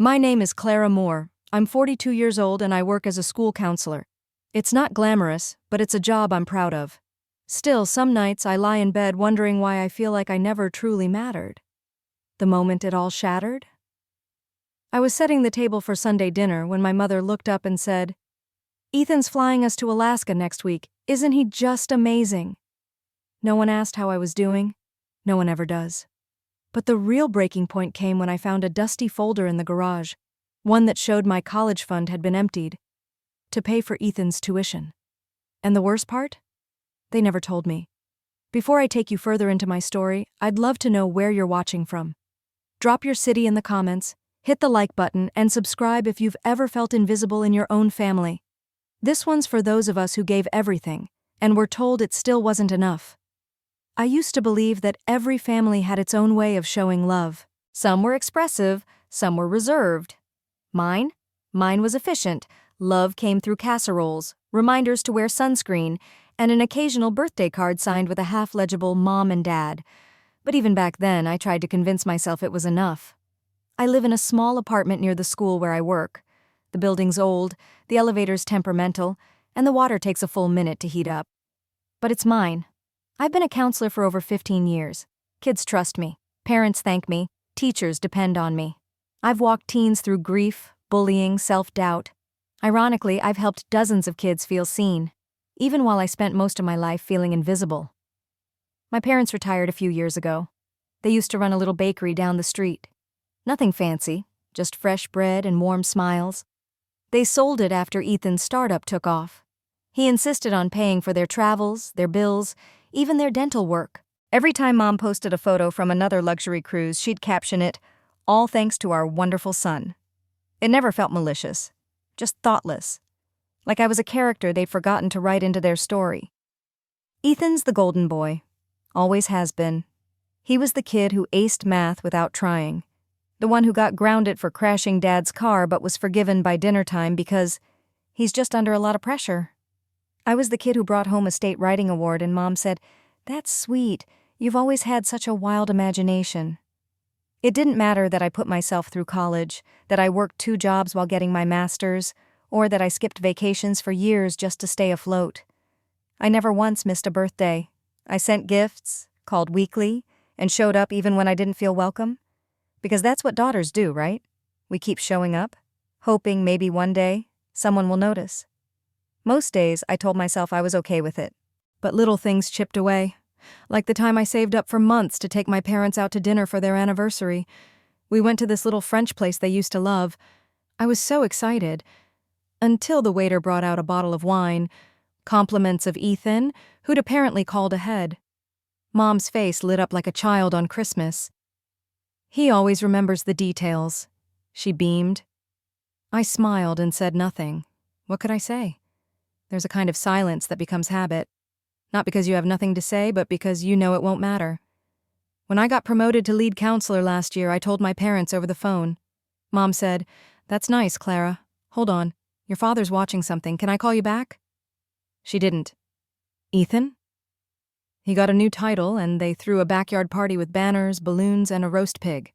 My name is Clara Moore. I'm 42 years old and I work as a school counselor. It's not glamorous, but it's a job I'm proud of. Still, some nights I lie in bed wondering why I feel like I never truly mattered. The moment it all shattered? I was setting the table for Sunday dinner when my mother looked up and said, "Ethan's flying us to Alaska next week. Isn't he just amazing?" No one asked how I was doing. No one ever does. But the real breaking point came when I found a dusty folder in the garage, one that showed my college fund had been emptied to pay for Ethan's tuition. And the worst part? They never told me. Before I take you further into my story, I'd love to know where you're watching from. Drop your city in the comments, hit the like button, and subscribe if you've ever felt invisible in your own family. This one's for those of us who gave everything, and were told it still wasn't enough. I used to believe that every family had its own way of showing love. Some were expressive, some were reserved. Mine was efficient. Love came through casseroles, reminders to wear sunscreen, and an occasional birthday card signed with a half-legible mom and dad. But even back then, I tried to convince myself it was enough. I live in a small apartment near the school where I work. The building's old, the elevator's temperamental, and the water takes a full minute to heat up. But it's mine. I've been a counselor for over 15 years. Kids trust me. Parents thank me. Teachers depend on me. I've walked teens through grief, bullying, self-doubt. Ironically, I've helped dozens of kids feel seen, even while I spent most of my life feeling invisible. My parents retired a few years ago. They used to run a little bakery down the street. Nothing fancy, just fresh bread and warm smiles. They sold it after Ethan's startup took off. He insisted on paying for their travels, their bills, even their dental work. Every time Mom posted a photo from another luxury cruise, she'd caption it, "All thanks to our wonderful son." It never felt malicious, just thoughtless. Like I was a character they'd forgotten to write into their story. Ethan's the golden boy. Always has been. He was the kid who aced math without trying. The one who got grounded for crashing Dad's car but was forgiven by dinner time because he's just under a lot of pressure. I was the kid who brought home a state writing award and Mom said, "That's sweet. You've always had such a wild imagination." It didn't matter that I put myself through college, that I worked 2 jobs while getting my master's, or that I skipped vacations for years just to stay afloat. I never once missed a birthday. I sent gifts, called weekly, and showed up even when I didn't feel welcome. Because that's what daughters do, right? We keep showing up, hoping maybe one day someone will notice. Most days, I told myself I was okay with it. But little things chipped away. Like the time I saved up for months to take my parents out to dinner for their anniversary. We went to this little French place they used to love. I was so excited. Until the waiter brought out a bottle of wine. Compliments of Ethan, who'd apparently called ahead. Mom's face lit up like a child on Christmas. "He always remembers the details," she beamed. I smiled and said nothing. What could I say? There's a kind of silence that becomes habit. Not because you have nothing to say, but because you know it won't matter. When I got promoted to lead counselor last year, I told my parents over the phone. Mom said, "That's nice, Clara. Hold on. Your father's watching something. Can I call you back?" She didn't. Ethan? He got a new title, and they threw a backyard party with banners, balloons, and a roast pig.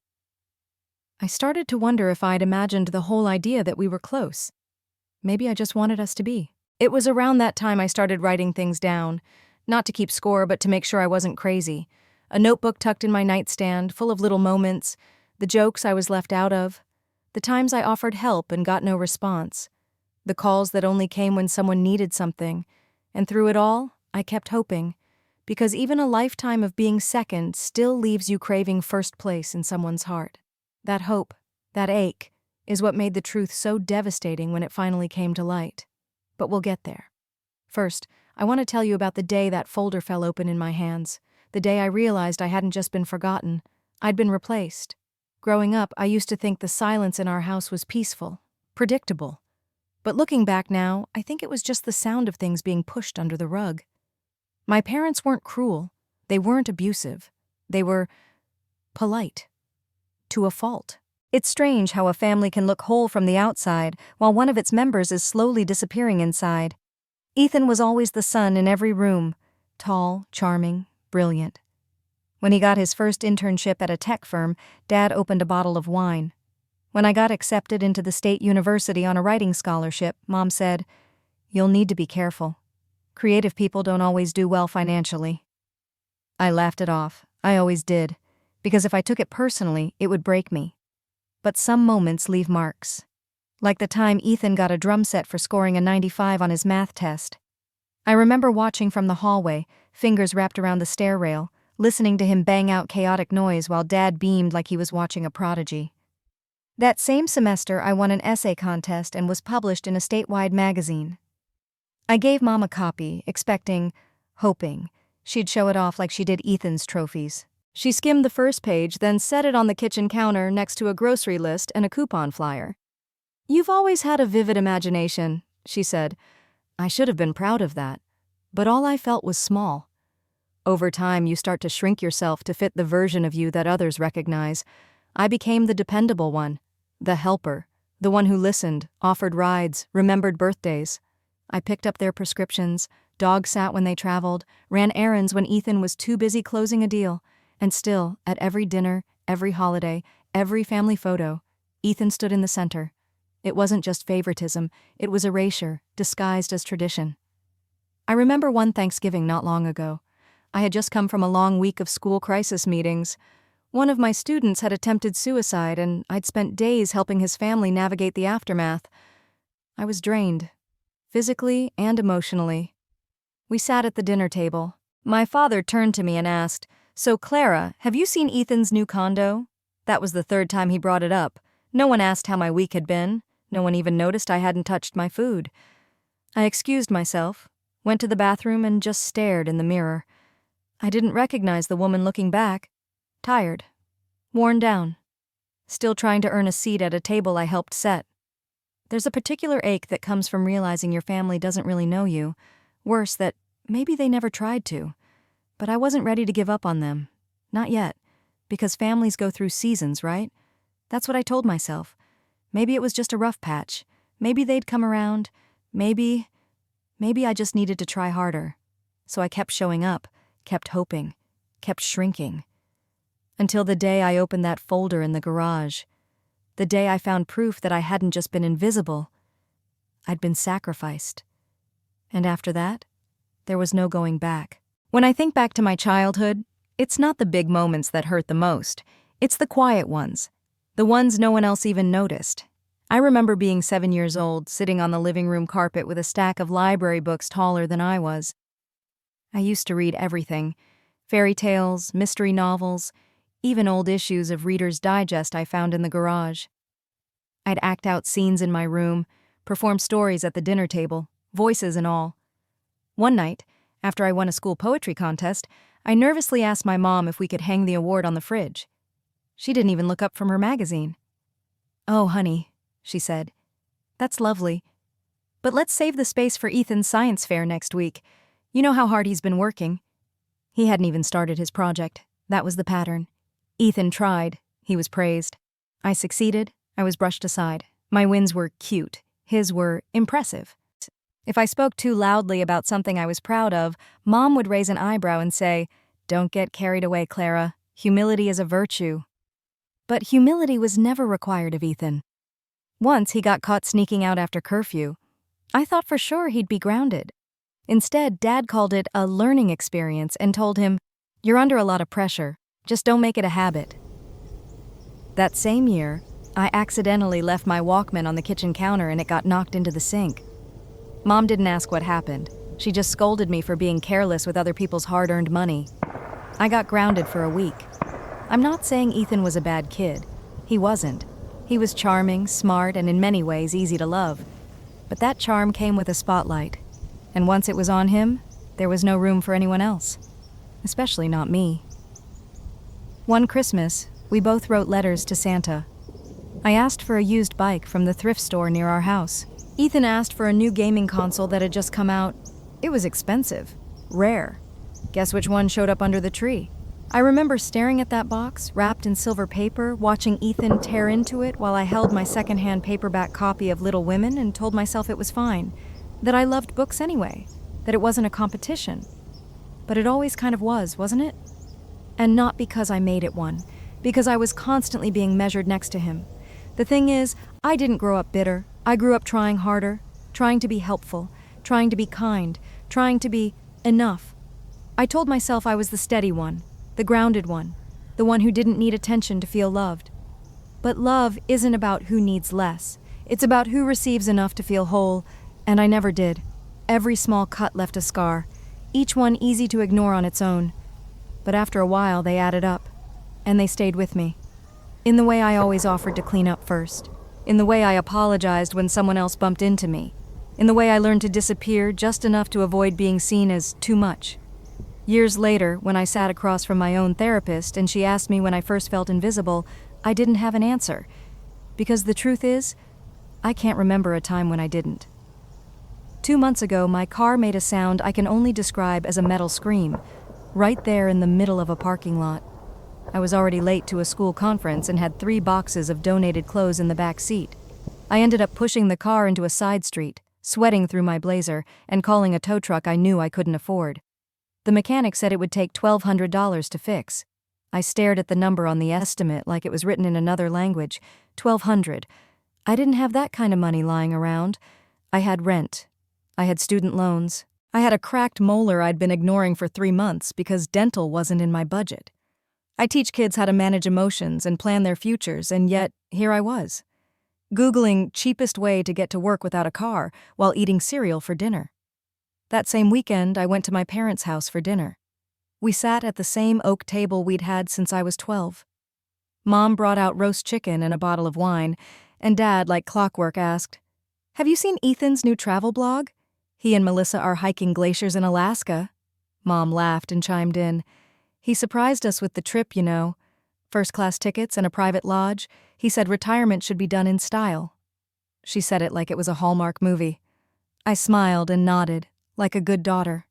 I started to wonder if I'd imagined the whole idea that we were close. Maybe I just wanted us to be. It was around that time I started writing things down, not to keep score, but to make sure I wasn't crazy. A notebook tucked in my nightstand, full of little moments, the jokes I was left out of, the times I offered help and got no response, the calls that only came when someone needed something, and through it all, I kept hoping, because even a lifetime of being second still leaves you craving first place in someone's heart. That hope, that ache, is what made the truth so devastating when it finally came to light. But we'll get there. First, I want to tell you about the day that folder fell open in my hands, the day I realized I hadn't just been forgotten, I'd been replaced. Growing up, I used to think the silence in our house was peaceful, predictable. But looking back now, I think it was just the sound of things being pushed under the rug. My parents weren't cruel. They weren't abusive. They were polite. To a fault. It's strange how a family can look whole from the outside while one of its members is slowly disappearing inside. Ethan was always the sun in every room, tall, charming, brilliant. When he got his first internship at a tech firm, Dad opened a bottle of wine. When I got accepted into the state university on a writing scholarship, Mom said, "You'll need to be careful. Creative people don't always do well financially." I laughed it off. I always did, because if I took it personally, it would break me. But some moments leave marks. Like the time Ethan got a drum set for scoring a 95 on his math test. I remember watching from the hallway, fingers wrapped around the stair rail, listening to him bang out chaotic noise while Dad beamed like he was watching a prodigy. That same semester, I won an essay contest and was published in a statewide magazine. I gave Mom a copy, hoping, she'd show it off like she did Ethan's trophies. She skimmed the first page, then set it on the kitchen counter next to a grocery list and a coupon flyer. "You've always had a vivid imagination," she said. I should have been proud of that, but all I felt was small. Over time, you start to shrink yourself to fit the version of you that others recognize. I became the dependable one, the helper, the one who listened, offered rides, remembered birthdays. I picked up their prescriptions, dog sat when they traveled, ran errands when Ethan was too busy closing a deal, and still, at every dinner, every holiday, every family photo, Ethan stood in the center. It wasn't just favoritism, it was erasure, disguised as tradition. I remember one Thanksgiving not long ago. I had just come from a long week of school crisis meetings. One of my students had attempted suicide, and I'd spent days helping his family navigate the aftermath. I was drained, physically and emotionally. We sat at the dinner table. My father turned to me and asked, "So, Clara, have you seen Ethan's new condo?" That was the third time he brought it up. No one asked how my week had been. No one even noticed I hadn't touched my food. I excused myself, went to the bathroom, and just stared in the mirror. I didn't recognize the woman looking back. Tired. Worn down. Still trying to earn a seat at a table I helped set. There's a particular ache that comes from realizing your family doesn't really know you. Worse, that maybe they never tried to. But I wasn't ready to give up on them. Not yet. Because families go through seasons, right? That's what I told myself. Maybe it was just a rough patch. Maybe they'd come around. Maybe I just needed to try harder. So I kept showing up, kept hoping, kept shrinking. Until the day I opened that folder in the garage. The day I found proof that I hadn't just been invisible. I'd been sacrificed. And after that, there was no going back. When I think back to my childhood, it's not the big moments that hurt the most. It's the quiet ones. The ones no one else even noticed. I remember being 7 years old, sitting on the living room carpet with a stack of library books taller than I was. I used to read everything. Fairy tales, mystery novels, even old issues of Reader's Digest I found in the garage. I'd act out scenes in my room, perform stories at the dinner table, voices and all. One night, after I won a school poetry contest, I nervously asked my mom if we could hang the award on the fridge. She didn't even look up from her magazine. "Oh, honey," she said, "that's lovely. But let's save the space for Ethan's science fair next week. You know how hard he's been working." He hadn't even started his project. That was the pattern. Ethan tried. He was praised. I succeeded. I was brushed aside. My wins were cute. His were impressive. If I spoke too loudly about something I was proud of, Mom would raise an eyebrow and say, "Don't get carried away, Clara. Humility is a virtue." But humility was never required of Ethan. Once he got caught sneaking out after curfew. I thought for sure he'd be grounded. Instead, Dad called it a learning experience and told him, "You're under a lot of pressure. Just don't make it a habit." That same year, I accidentally left my Walkman on the kitchen counter and it got knocked into the sink. Mom didn't ask what happened. She just scolded me for being careless with other people's hard-earned money. I got grounded for a week. I'm not saying Ethan was a bad kid. He wasn't. He was charming, smart, and in many ways easy to love. But that charm came with a spotlight. And once it was on him, there was no room for anyone else. Especially not me. One Christmas, we both wrote letters to Santa. I asked for a used bike from the thrift store near our house. Ethan asked for a new gaming console that had just come out. It was expensive. Rare. Guess which one showed up under the tree? I remember staring at that box, wrapped in silver paper, watching Ethan tear into it while I held my secondhand paperback copy of Little Women and told myself it was fine, that I loved books anyway, that it wasn't a competition. But it always kind of was, wasn't it? And not because I made it one, because I was constantly being measured next to him. The thing is, I didn't grow up bitter. I grew up trying harder, trying to be helpful, trying to be kind, trying to be enough. I told myself I was the steady one, the grounded one, the one who didn't need attention to feel loved. But love isn't about who needs less. It's about who receives enough to feel whole, and I never did. Every small cut left a scar, each one easy to ignore on its own. But after a while, they added up, and they stayed with me. In the way I always offered to clean up first. In the way I apologized when someone else bumped into me. In the way I learned to disappear just enough to avoid being seen as too much. Years later, when I sat across from my own therapist and she asked me when I first felt invisible, I didn't have an answer. Because the truth is, I can't remember a time when I didn't. 2 months ago, my car made a sound I can only describe as a metal scream, right there in the middle of a parking lot. I was already late to a school conference and had 3 boxes of donated clothes in the back seat. I ended up pushing the car into a side street, sweating through my blazer, and calling a tow truck I knew I couldn't afford. The mechanic said it would take $1,200 to fix. I stared at the number on the estimate like it was written in another language. $1,200. I didn't have that kind of money lying around. I had rent. I had student loans. I had a cracked molar I'd been ignoring for 3 months because dental wasn't in my budget. I teach kids how to manage emotions and plan their futures, and yet, here I was, Googling cheapest way to get to work without a car while eating cereal for dinner. That same weekend, I went to my parents' house for dinner. We sat at the same oak table we'd had since I was 12. Mom brought out roast chicken and a bottle of wine, and Dad, like clockwork, asked, "Have you seen Ethan's new travel blog? He and Melissa are hiking glaciers in Alaska." Mom laughed and chimed in, "He surprised us with the trip, you know. First-class tickets and a private lodge. He said retirement should be done in style." She said it like it was a Hallmark movie. I smiled and nodded, like a good daughter.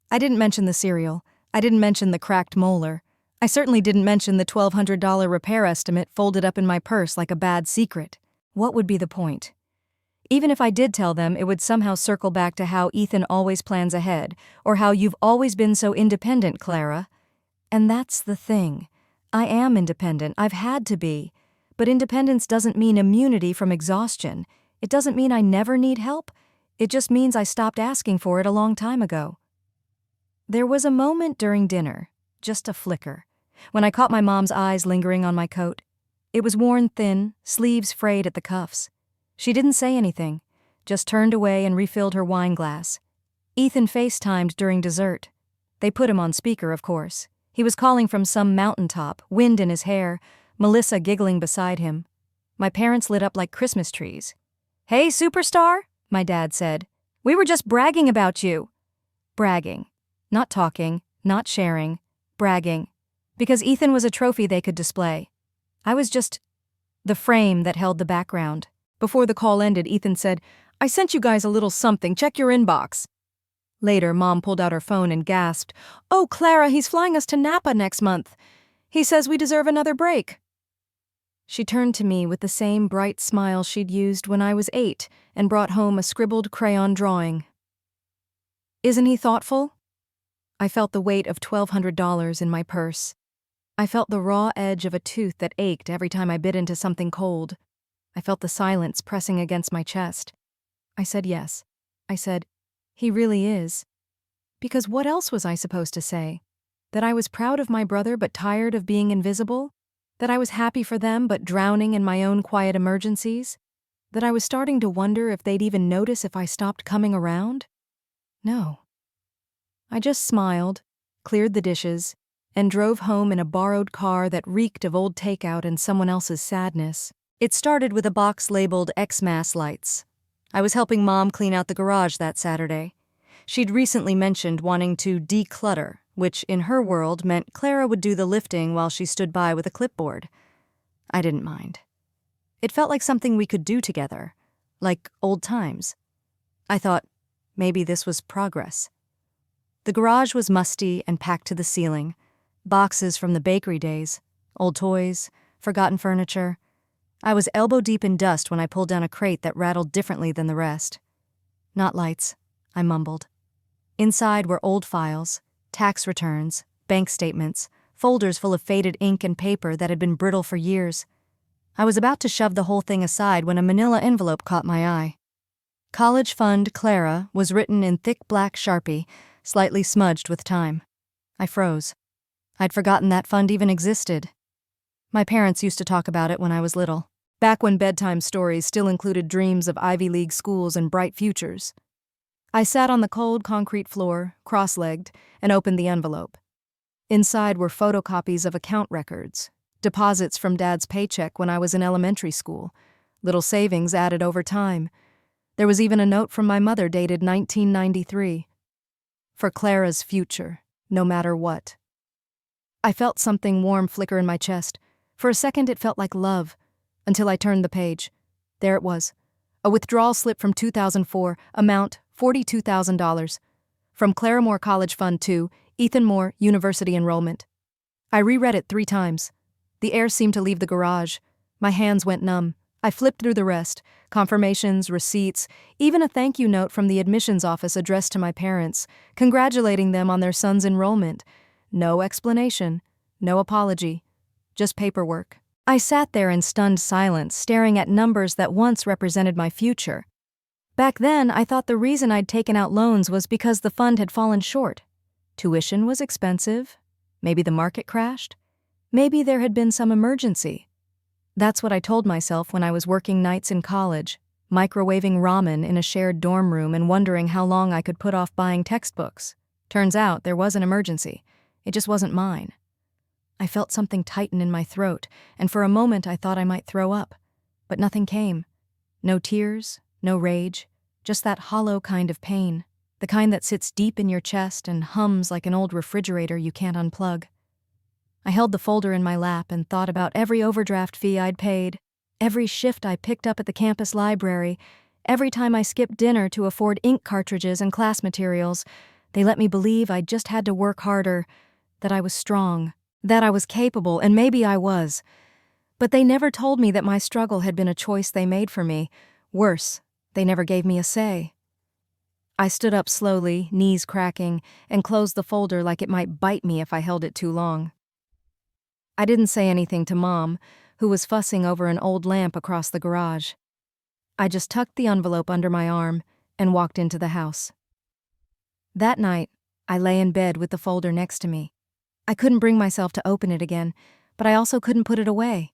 I didn't mention the cereal. I didn't mention the cracked molar. I certainly didn't mention the $1,200 repair estimate folded up in my purse like a bad secret. What would be the point? Even if I did tell them, it would somehow circle back to how Ethan always plans ahead, or how you've always been so independent, Clara. And that's the thing. I am independent. I've had to be. But independence doesn't mean immunity from exhaustion. It doesn't mean I never need help. It just means I stopped asking for it a long time ago. There was a moment during dinner, just a flicker, when I caught my mom's eyes lingering on my coat. It was worn thin, sleeves frayed at the cuffs. She didn't say anything, just turned away and refilled her wine glass. Ethan FaceTimed during dessert. They put him on speaker, of course. He was calling from some mountaintop, wind in his hair, Melissa giggling beside him. My parents lit up like Christmas trees. "Hey, superstar," my dad said. "We were just bragging about you." Bragging. Not talking, not sharing, bragging. Because Ethan was a trophy they could display. I was just the frame that held the background. Before the call ended, Ethan said, "I sent you guys a little something. Check your inbox." Later, Mom pulled out her phone and gasped, "Oh, Clara, he's flying us to Napa next month. He says we deserve another break." She turned to me with the same bright smile she'd used when I was 8 and brought home a scribbled crayon drawing. "Isn't he thoughtful?" I felt the weight of $1,200 in my purse. I felt the raw edge of a tooth that ached every time I bit into something cold. I felt the silence pressing against my chest. I said yes. I said, "He really is." Because what else was I supposed to say? That I was proud of my brother but tired of being invisible? That I was happy for them but drowning in my own quiet emergencies? That I was starting to wonder if they'd even notice if I stopped coming around? No. I just smiled, cleared the dishes, and drove home in a borrowed car that reeked of old takeout and someone else's sadness. It started with a box labeled Xmas lights. I was helping Mom clean out the garage that Saturday. She'd recently mentioned wanting to declutter, which in her world meant Clara would do the lifting while she stood by with a clipboard. I didn't mind. It felt like something we could do together, like old times. I thought, maybe this was progress. The garage was musty and packed to the ceiling. Boxes from the bakery days, old toys, forgotten furniture. I was elbow-deep in dust when I pulled down a crate that rattled differently than the rest. "Not lights," I mumbled. Inside were old files, tax returns, bank statements, folders full of faded ink and paper that had been brittle for years. I was about to shove the whole thing aside when a manila envelope caught my eye. College Fund CLARA was written in thick black Sharpie, slightly smudged with time. I froze. I'd forgotten that fund even existed. My parents used to talk about it when I was little, back when bedtime stories still included dreams of Ivy League schools and bright futures. I sat on the cold concrete floor, cross-legged, and opened the envelope. Inside were photocopies of account records, deposits from Dad's paycheck when I was in elementary school, little savings added over time. There was even a note from my mother dated 1993. For Clara's future, no matter what. I felt something warm flicker in my chest. For a second it felt like love, until I turned the page. There it was. A withdrawal slip from 2004, amount $42,000. From Clara Moore College Fund to Ethan Moore University Enrollment. I reread it 3 times. The air seemed to leave the garage. My hands went numb. I flipped through the rest. Confirmations, receipts, even a thank you note from the admissions office addressed to my parents, congratulating them on their son's enrollment. No explanation, no apology, just paperwork. I sat there in stunned silence, staring at numbers that once represented my future. Back then, I thought the reason I'd taken out loans was because the fund had fallen short. Tuition was expensive. Maybe the market crashed. Maybe there had been some emergency. That's what I told myself when I was working nights in college, microwaving ramen in a shared dorm room and wondering how long I could put off buying textbooks. Turns out there was an emergency. It just wasn't mine. I felt something tighten in my throat, and for a moment I thought I might throw up. But nothing came. No tears, no rage, just that hollow kind of pain, the kind that sits deep in your chest and hums like an old refrigerator you can't unplug. I held the folder in my lap and thought about every overdraft fee I'd paid, every shift I picked up at the campus library, every time I skipped dinner to afford ink cartridges and class materials. They let me believe I just had to work harder, that I was strong, that I was capable, and maybe I was. But they never told me that my struggle had been a choice they made for me. Worse, they never gave me a say. I stood up slowly, knees cracking, and closed the folder like it might bite me if I held it too long. I didn't say anything to Mom, who was fussing over an old lamp across the garage. I just tucked the envelope under my arm and walked into the house. That night, I lay in bed with the folder next to me. I couldn't bring myself to open it again, but I also couldn't put it away.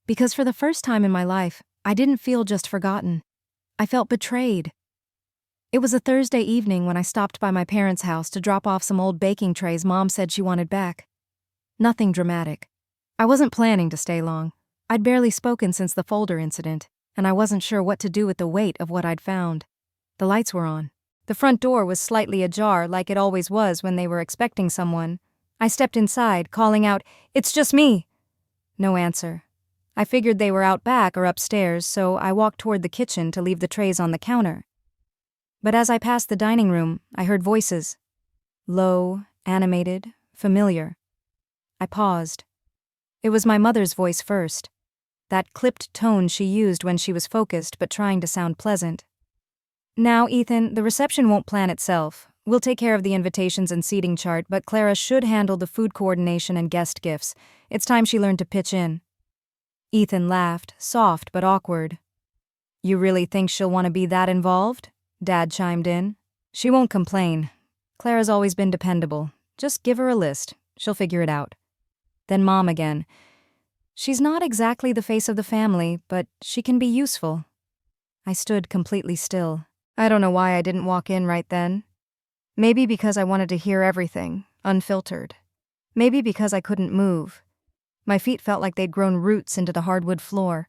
Because for the first time in my life, I didn't feel just forgotten. I felt betrayed. It was a Thursday evening when I stopped by my parents' house to drop off some old baking trays Mom said she wanted back. Nothing dramatic. I wasn't planning to stay long. I'd barely spoken since the folder incident, and I wasn't sure what to do with the weight of what I'd found. The lights were on. The front door was slightly ajar like it always was when they were expecting someone. I stepped inside, calling out, "It's just me!" No answer. I figured they were out back or upstairs, so I walked toward the kitchen to leave the trays on the counter. But as I passed the dining room, I heard voices. Low, animated, familiar. I paused. It was my mother's voice first. That clipped tone she used when she was focused but trying to sound pleasant. "Now, Ethan, the reception won't plan itself. We'll take care of the invitations and seating chart, but Clara should handle the food coordination and guest gifts. It's time she learned to pitch in." Ethan laughed, soft but awkward. "You really think she'll want to be that involved?" Dad chimed in. "She won't complain. Clara's always been dependable. Just give her a list. She'll figure it out." Then Mom again. "She's not exactly the face of the family, but she can be useful." I stood completely still. I don't know why I didn't walk in right then. Maybe because I wanted to hear everything, unfiltered. Maybe because I couldn't move. My feet felt like they'd grown roots into the hardwood floor.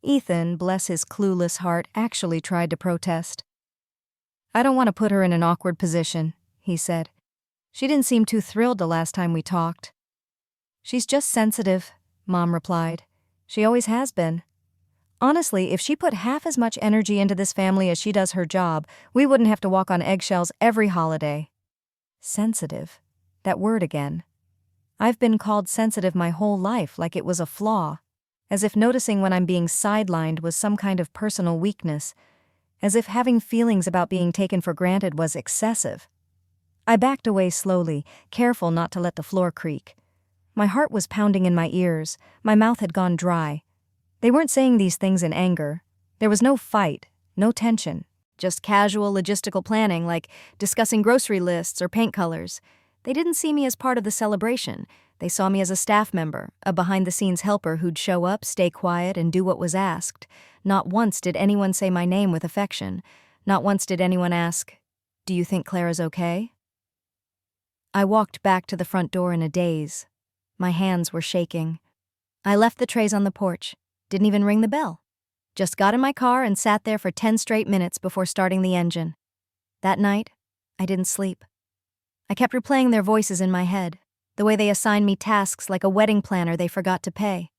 Ethan, bless his clueless heart, actually tried to protest. "I don't want to put her in an awkward position," he said. "She didn't seem too thrilled the last time we talked." "She's just sensitive," Mom replied. "She always has been. Honestly, if she put half as much energy into this family as she does her job, we wouldn't have to walk on eggshells every holiday." Sensitive. That word again. I've been called sensitive my whole life, like it was a flaw. As if noticing when I'm being sidelined was some kind of personal weakness. As if having feelings about being taken for granted was excessive. I backed away slowly, careful not to let the floor creak. My heart was pounding in my ears. My mouth had gone dry. They weren't saying these things in anger. There was no fight, no tension, just casual logistical planning like discussing grocery lists or paint colors. They didn't see me as part of the celebration. They saw me as a staff member, a behind-the-scenes helper who'd show up, stay quiet, and do what was asked. Not once did anyone say my name with affection. Not once did anyone ask, "Do you think Clara's okay?" I walked back to the front door in a daze. My hands were shaking. I left the trays on the porch, didn't even ring the bell. Just got in my car and sat there for 10 straight minutes before starting the engine. That night, I didn't sleep. I kept replaying their voices in my head, the way they assigned me tasks like a wedding planner they forgot to pay.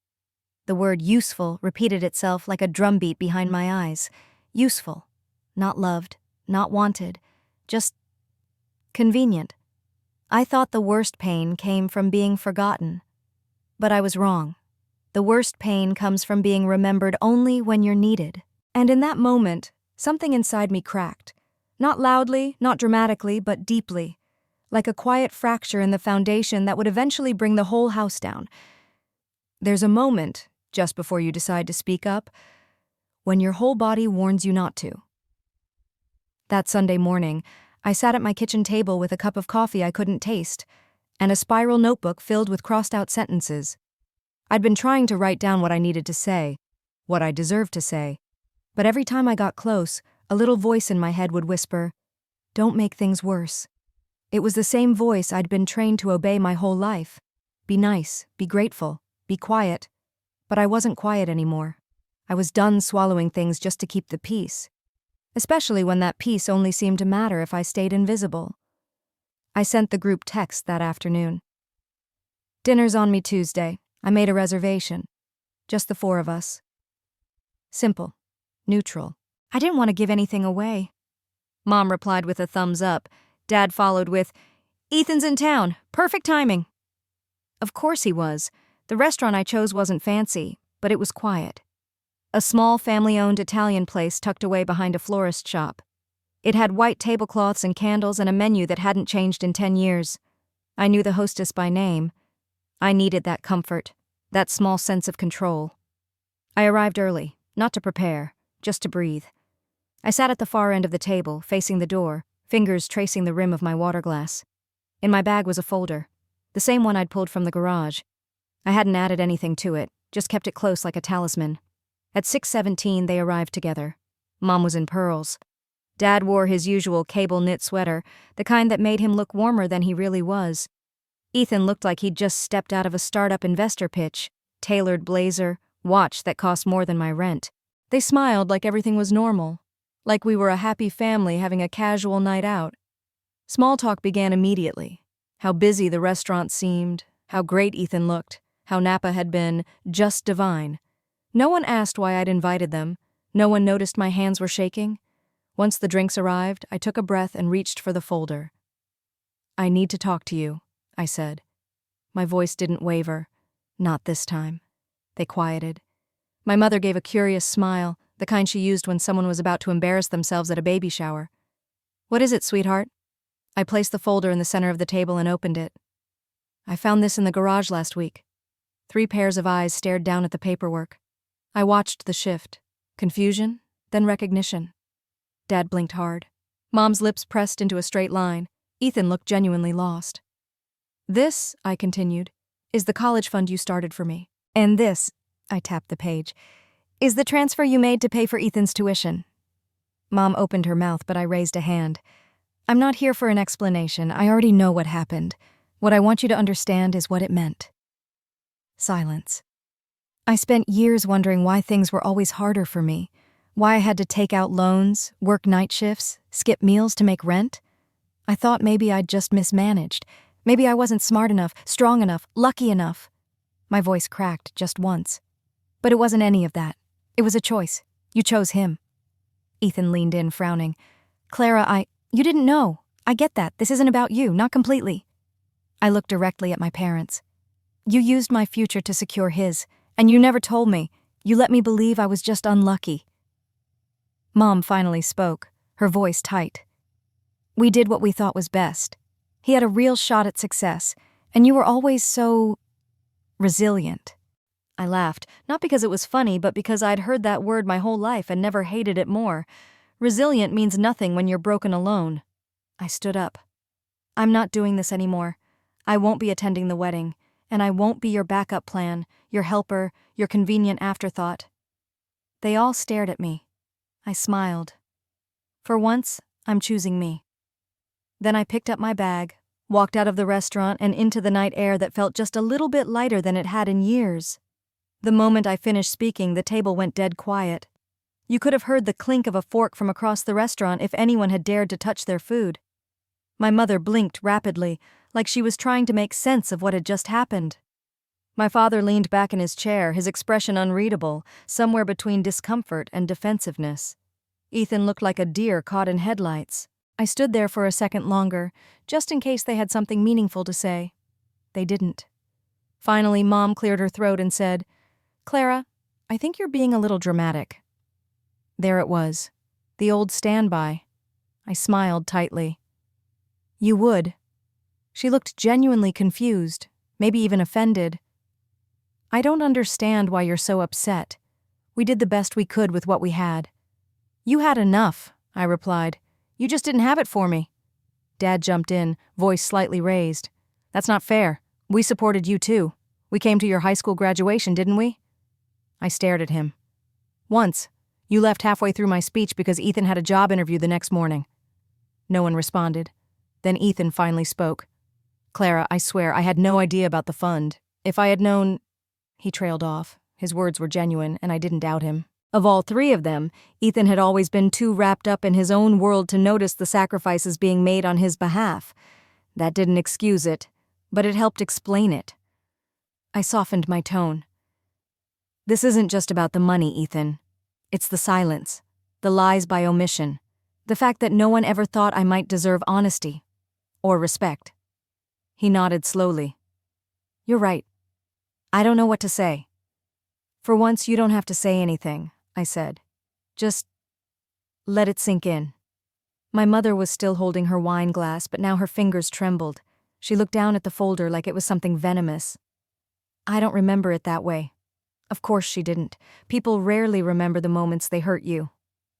The word useful repeated itself like a drumbeat behind my eyes. Useful. Not loved, not wanted, just convenient. I thought the worst pain came from being forgotten. But I was wrong. The worst pain comes from being remembered only when you're needed. And in that moment, something inside me cracked. Not loudly, not dramatically, but deeply. Like a quiet fracture in the foundation that would eventually bring the whole house down. There's a moment, just before you decide to speak up, when your whole body warns you not to. That Sunday morning, I sat at my kitchen table with a cup of coffee I couldn't taste, and a spiral notebook filled with crossed-out sentences. I'd been trying to write down what I needed to say, what I deserved to say, but every time I got close, a little voice in my head would whisper, "Don't make things worse." It was the same voice I'd been trained to obey my whole life. Be nice, be grateful, be quiet. But I wasn't quiet anymore. I was done swallowing things just to keep the peace. Especially when that peace only seemed to matter if I stayed invisible. I sent the group text that afternoon. "Dinner's on me Tuesday. I made a reservation. Just the 4 of us." Simple. Neutral. I didn't want to give anything away. Mom replied with a thumbs up. Dad followed with, "Ethan's in town. Perfect timing." Of course he was. The restaurant I chose wasn't fancy, but it was quiet. A small family-owned Italian place tucked away behind a florist shop. It had white tablecloths and candles and a menu that hadn't changed in 10 years. I knew the hostess by name. I needed that comfort, that small sense of control. I arrived early, not to prepare, just to breathe. I sat at the far end of the table, facing the door, fingers tracing the rim of my water glass. In my bag was a folder, the same one I'd pulled from the garage. I hadn't added anything to it, just kept it close like a talisman. At 6:17, they arrived together. Mom was in pearls. Dad wore his usual cable knit sweater, the kind that made him look warmer than he really was. Ethan looked like he'd just stepped out of a startup investor pitch, tailored blazer, watch that cost more than my rent. They smiled like everything was normal, like we were a happy family having a casual night out. Small talk began immediately. How busy the restaurant seemed, how great Ethan looked, how Napa had been just divine. No one asked why I'd invited them. No one noticed my hands were shaking. Once the drinks arrived, I took a breath and reached for the folder. "I need to talk to you," I said. My voice didn't waver. Not this time. They quieted. My mother gave a curious smile, the kind she used when someone was about to embarrass themselves at a baby shower. "What is it, sweetheart?" I placed the folder in the center of the table and opened it. "I found this in the garage last week." 3 pairs of eyes stared down at the paperwork. I watched the shift. Confusion, then recognition. Dad blinked hard. Mom's lips pressed into a straight line. Ethan looked genuinely lost. "This," I continued, "is the college fund you started for me. And this," I tapped the page, "is the transfer you made to pay for Ethan's tuition." Mom opened her mouth, but I raised a hand. "I'm not here for an explanation. I already know what happened. What I want you to understand is what it meant." Silence. I spent years wondering why things were always harder for me, why I had to take out loans, work night shifts, skip meals to make rent. I thought maybe I'd just mismanaged. Maybe I wasn't smart enough, strong enough, lucky enough. My voice cracked just once. But it wasn't any of that. It was a choice. You chose him. Ethan leaned in, frowning. "Clara, you didn't know. I get that. This isn't about you, not completely." I looked directly at my parents. "You used my future to secure his. And you never told me. You let me believe I was just unlucky." Mom finally spoke, her voice tight. "We did what we thought was best. He had a real shot at success, and you were always so resilient." I laughed, not because it was funny, but because I'd heard that word my whole life and never hated it more. Resilient means nothing when you're broken alone. I stood up. I'm not doing this anymore. I won't be attending the wedding, and I won't be your backup plan, your helper, your convenient afterthought. They all stared at me. I smiled. For once, I'm choosing me. Then I picked up my bag, walked out of the restaurant and into the night air that felt just a little bit lighter than it had in years. The moment I finished speaking, the table went dead quiet. You could have heard the clink of a fork from across the restaurant if anyone had dared to touch their food. My mother blinked rapidly, like she was trying to make sense of what had just happened. My father leaned back in his chair, his expression unreadable, somewhere between discomfort and defensiveness. Ethan looked like a deer caught in headlights. I stood there for a second longer, just in case they had something meaningful to say. They didn't. Finally, Mom cleared her throat and said, "Clara, I think you're being a little dramatic." There it was, the old standby. I smiled tightly. "You would." She looked genuinely confused, maybe even offended. "I don't understand why you're so upset. We did the best we could with what we had." "You had enough," I replied. "You just didn't have it for me." Dad jumped in, voice slightly raised. "That's not fair. We supported you too. We came to your high school graduation, didn't we?" I stared at him. "Once. You left halfway through my speech because Ethan had a job interview the next morning." No one responded. Then Ethan finally spoke. "Clara, I swear I had no idea about the fund. If I had known—" He trailed off. His words were genuine, and I didn't doubt him. Of all three of them, Ethan had always been too wrapped up in his own world to notice the sacrifices being made on his behalf. That didn't excuse it, but it helped explain it. I softened my tone. "This isn't just about the money, Ethan. It's the silence, the lies by omission, the fact that no one ever thought I might deserve honesty or respect." He nodded slowly. "You're right. I don't know what to say." "For once, you don't have to say anything," I said. "Just let it sink in." My mother was still holding her wine glass, but now her fingers trembled. She looked down at the folder like it was something venomous. "I don't remember it that way." Of course she didn't. People rarely remember the moments they hurt you.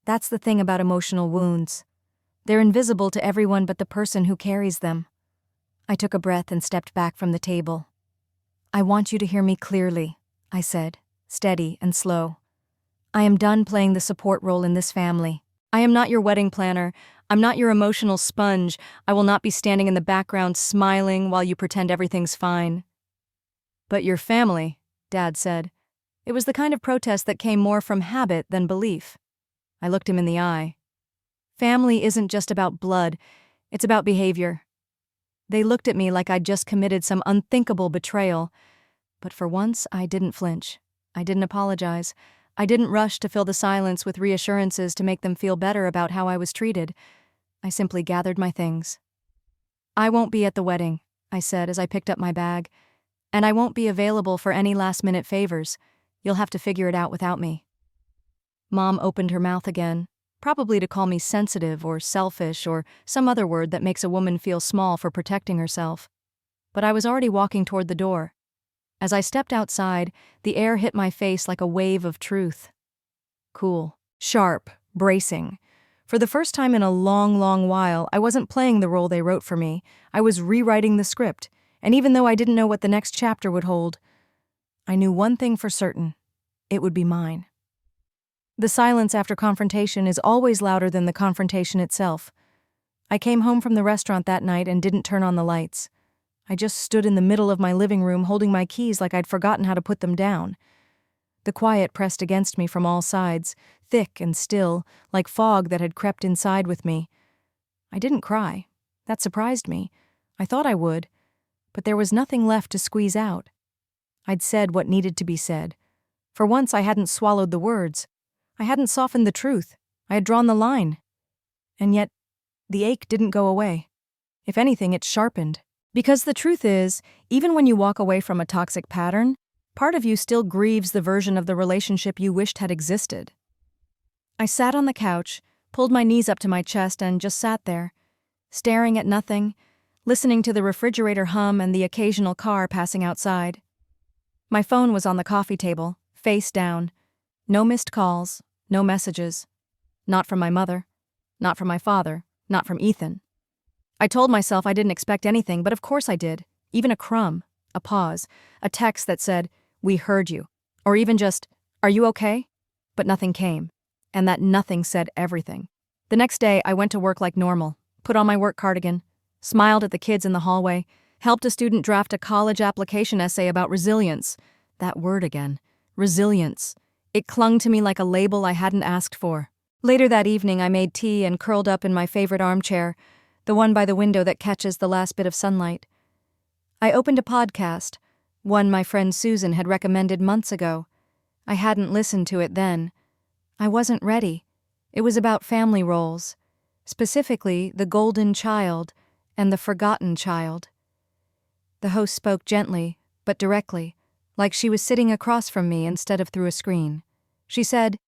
That's the thing about emotional wounds. They're invisible to everyone but the person who carries them. I took a breath and stepped back from the table. "I want you to hear me clearly," I said, steady and slow. "I am done playing the support role in this family. I am not your wedding planner. I'm not your emotional sponge. I will not be standing in the background smiling while you pretend everything's fine." "But your family," Dad said. It was the kind of protest that came more from habit than belief. I looked him in the eye. "Family isn't just about blood. It's about behavior." They looked at me like I'd just committed some unthinkable betrayal. But for once, I didn't flinch. I didn't apologize. I didn't rush to fill the silence with reassurances to make them feel better about how I was treated. I simply gathered my things. "I won't be at the wedding," I said as I picked up my bag. "And I won't be available for any last-minute favors. You'll have to figure it out without me." Mom opened her mouth again, probably to call me sensitive or selfish or some other word that makes a woman feel small for protecting herself. But I was already walking toward the door. As I stepped outside, the air hit my face like a wave of truth. Cool, sharp, bracing. For the first time in a long, long while, I wasn't playing the role they wrote for me. I was rewriting the script, and even though I didn't know what the next chapter would hold, I knew one thing for certain. It would be mine. The silence after confrontation is always louder than the confrontation itself. I came home from the restaurant that night and didn't turn on the lights. I just stood in the middle of my living room holding my keys like I'd forgotten how to put them down. The quiet pressed against me from all sides, thick and still, like fog that had crept inside with me. I didn't cry. That surprised me. I thought I would. But there was nothing left to squeeze out. I'd said what needed to be said. For once I hadn't swallowed the words. I hadn't softened the truth. I had drawn the line. And yet, the ache didn't go away. If anything, it sharpened. Because the truth is, even when you walk away from a toxic pattern, part of you still grieves the version of the relationship you wished had existed. I sat on the couch, pulled my knees up to my chest, and just sat there, staring at nothing, listening to the refrigerator hum and the occasional car passing outside. My phone was on the coffee table, face down. No missed calls, no messages. Not from my mother, not from my father, not from Ethan. I told myself I didn't expect anything, but of course I did. Even a crumb, a pause, a text that said, "We heard you," or even just, "Are you okay?" But nothing came, and that nothing said everything. The next day, I went to work like normal, put on my work cardigan, smiled at the kids in the hallway, helped a student draft a college application essay about resilience. That word again, resilience. It clung to me like a label I hadn't asked for. Later that evening, I made tea and curled up in my favorite armchair, the one by the window that catches the last bit of sunlight. I opened a podcast, one my friend Susan had recommended months ago. I hadn't listened to it then. I wasn't ready. It was about family roles, specifically the golden child and the forgotten child. The host spoke gently, but directly, like she was sitting across from me instead of through a screen. She said,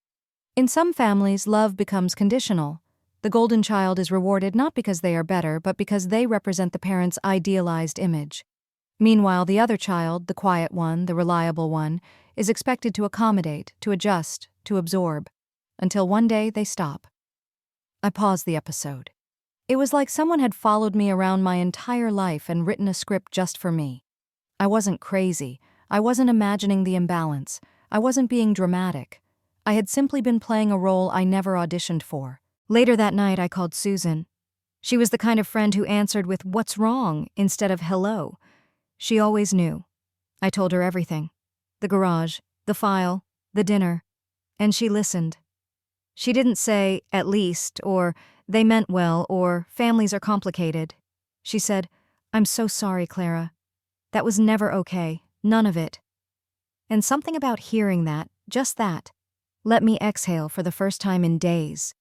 "In some families, love becomes conditional. The golden child is rewarded not because they are better, but because they represent the parent's idealized image. Meanwhile, the other child, the quiet one, the reliable one, is expected to accommodate, to adjust, to absorb, until one day they stop." I paused the episode. It was like someone had followed me around my entire life and written a script just for me. I wasn't crazy. I wasn't imagining the imbalance. I wasn't being dramatic. I had simply been playing a role I never auditioned for. Later that night, I called Susan. She was the kind of friend who answered with "What's wrong?" instead of "Hello." She always knew. I told her everything. The garage, the file, the dinner. And she listened. She didn't say, "At least," or "They meant well," or "Families are complicated." She said, "I'm so sorry, Clara. That was never okay. None of it." And something about hearing that, just that, let me exhale for the first time in days.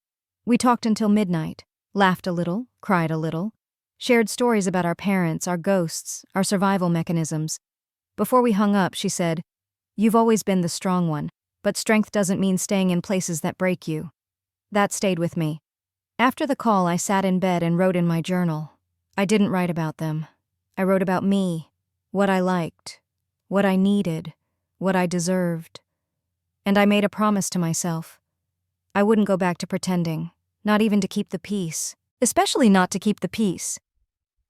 We talked until midnight, laughed a little, cried a little, shared stories about our parents, our ghosts, our survival mechanisms. Before we hung up, she said, "You've always been the strong one, but strength doesn't mean staying in places that break you." That stayed with me. After the call, I sat in bed and wrote in my journal. I didn't write about them. I wrote about me, what I liked, what I needed, what I deserved. And I made a promise to myself. I wouldn't go back to pretending, not even to keep the peace, especially not to keep the peace.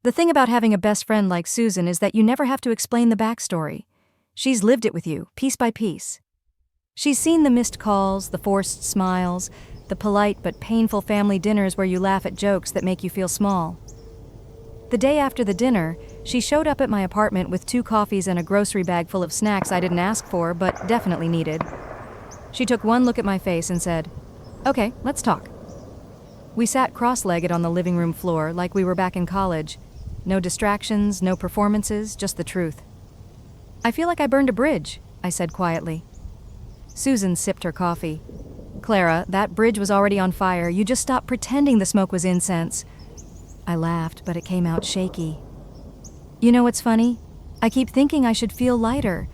The thing about having a best friend like Susan is that you never have to explain the backstory. She's lived it with you, piece by piece. She's seen the missed calls, the forced smiles, the polite but painful family dinners where you laugh at jokes that make you feel small. The day after the dinner, she showed up at my apartment with 2 coffees and a grocery bag full of snacks I didn't ask for, but definitely needed. She took one look at my face and said, "Okay, let's talk." We sat cross-legged on the living room floor like we were back in college. No distractions, no performances, just the truth. "I feel like I burned a bridge," I said quietly. Susan sipped her coffee. "Clara, that bridge was already on fire. You just stopped pretending the smoke was incense." I laughed, but it came out shaky. "You know what's funny? I keep thinking I should feel lighter,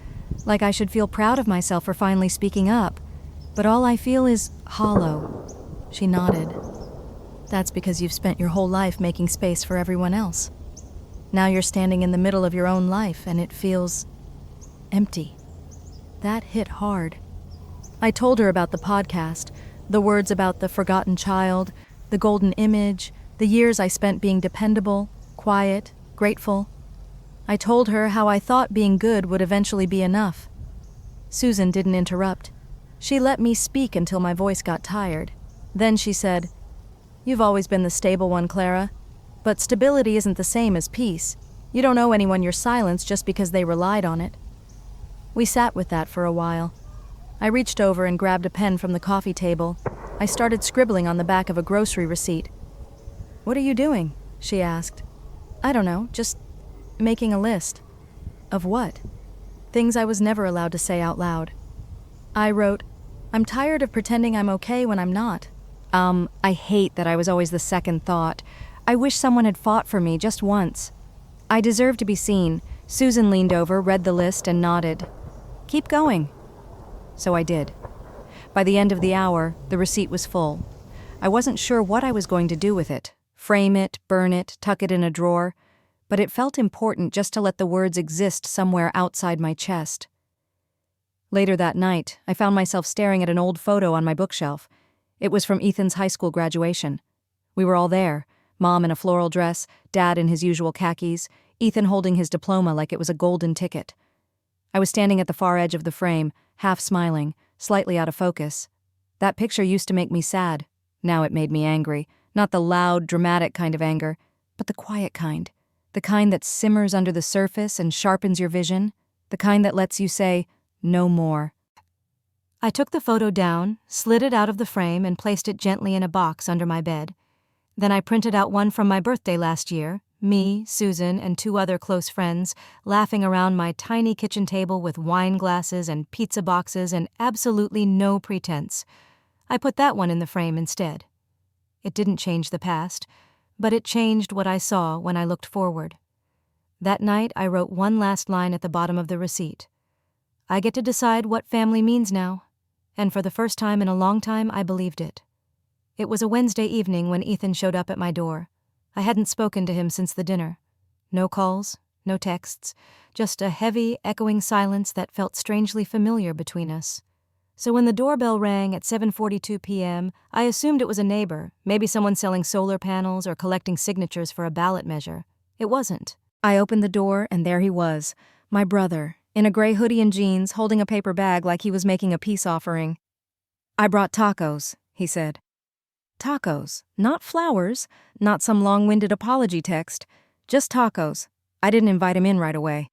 like I should feel proud of myself for finally speaking up. But all I feel is hollow." She nodded. "That's because you've spent your whole life making space for everyone else. Now you're standing in the middle of your own life and it feels empty." That hit hard. I told her about the podcast, the words about the forgotten child, the golden image, the years I spent being dependable, quiet, grateful. I told her how I thought being good would eventually be enough. Susan didn't interrupt. She let me speak until my voice got tired. Then she said, "You've always been the stable one, Clara. But stability isn't the same as peace. You don't owe anyone your silence just because they relied on it." We sat with that for a while. I reached over and grabbed a pen from the coffee table. I started scribbling on the back of a grocery receipt. "What are you doing?" she asked. "I don't know, just making a list." "Of what?" "Things I was never allowed to say out loud." I wrote, "I'm tired of pretending I'm okay when I'm not. I hate that I was always the second thought. I wish someone had fought for me just once." I deserve to be seen. Susan leaned over, read the list, and nodded. "Keep going." So I did. By the end of the hour, the receipt was full. I wasn't sure what I was going to do with it. Frame it, burn it, tuck it in a drawer. But it felt important just to let the words exist somewhere outside my chest. Later that night, I found myself staring at an old photo on my bookshelf. It was from Ethan's high school graduation. We were all there, Mom in a floral dress, Dad in his usual khakis, Ethan holding his diploma like it was a golden ticket. I was standing at the far edge of the frame, half smiling, slightly out of focus. That picture used to make me sad. Now it made me angry. Not the loud, dramatic kind of anger, but the quiet kind. The kind that simmers under the surface and sharpens your vision. The kind that lets you say, no more. I took the photo down, slid it out of the frame, and placed it gently in a box under my bed. Then I printed out one from my birthday last year, me, Susan, and 2 other close friends, laughing around my tiny kitchen table with wine glasses and pizza boxes and absolutely no pretense. I put that one in the frame instead. It didn't change the past, but it changed what I saw when I looked forward. That night, I wrote one last line at the bottom of the receipt. I get to decide what family means now, and for the first time in a long time, I believed it. It was a Wednesday evening when Ethan showed up at my door. I hadn't spoken to him since the dinner. No calls, no texts, just a heavy, echoing silence that felt strangely familiar between us. So when the doorbell rang at 7:42 p.m., I assumed it was a neighbor, maybe someone selling solar panels or collecting signatures for a ballot measure. It wasn't. I opened the door, and there he was, my brother, in a gray hoodie and jeans, holding a paper bag like he was making a peace offering. "I brought tacos," he said. Tacos, not flowers, not some long-winded apology text, just tacos. I didn't invite him in right away.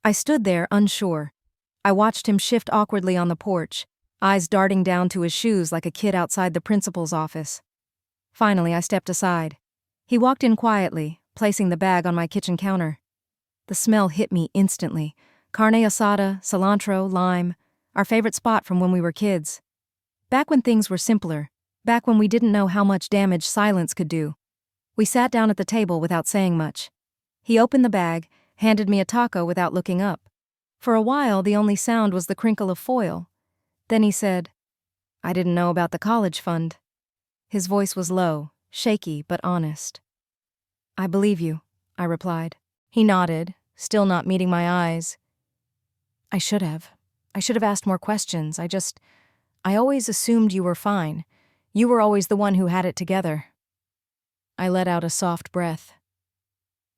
I stood there, unsure. I watched him shift awkwardly on the porch, eyes darting down to his shoes like a kid outside the principal's office. Finally, I stepped aside. He walked in quietly, placing the bag on my kitchen counter. The smell hit me instantly. Carne asada, cilantro, lime, our favorite spot from when we were kids. Back when things were simpler. Back when we didn't know how much damage silence could do. We sat down at the table without saying much. He opened the bag, handed me a taco without looking up. For a while, the only sound was the crinkle of foil. Then he said, "I didn't know about the college fund." His voice was low, shaky but honest. "I believe you," I replied. He nodded, still not meeting my eyes. I should have asked more questions. I always assumed you were fine. You were always the one who had it together. I let out a soft breath.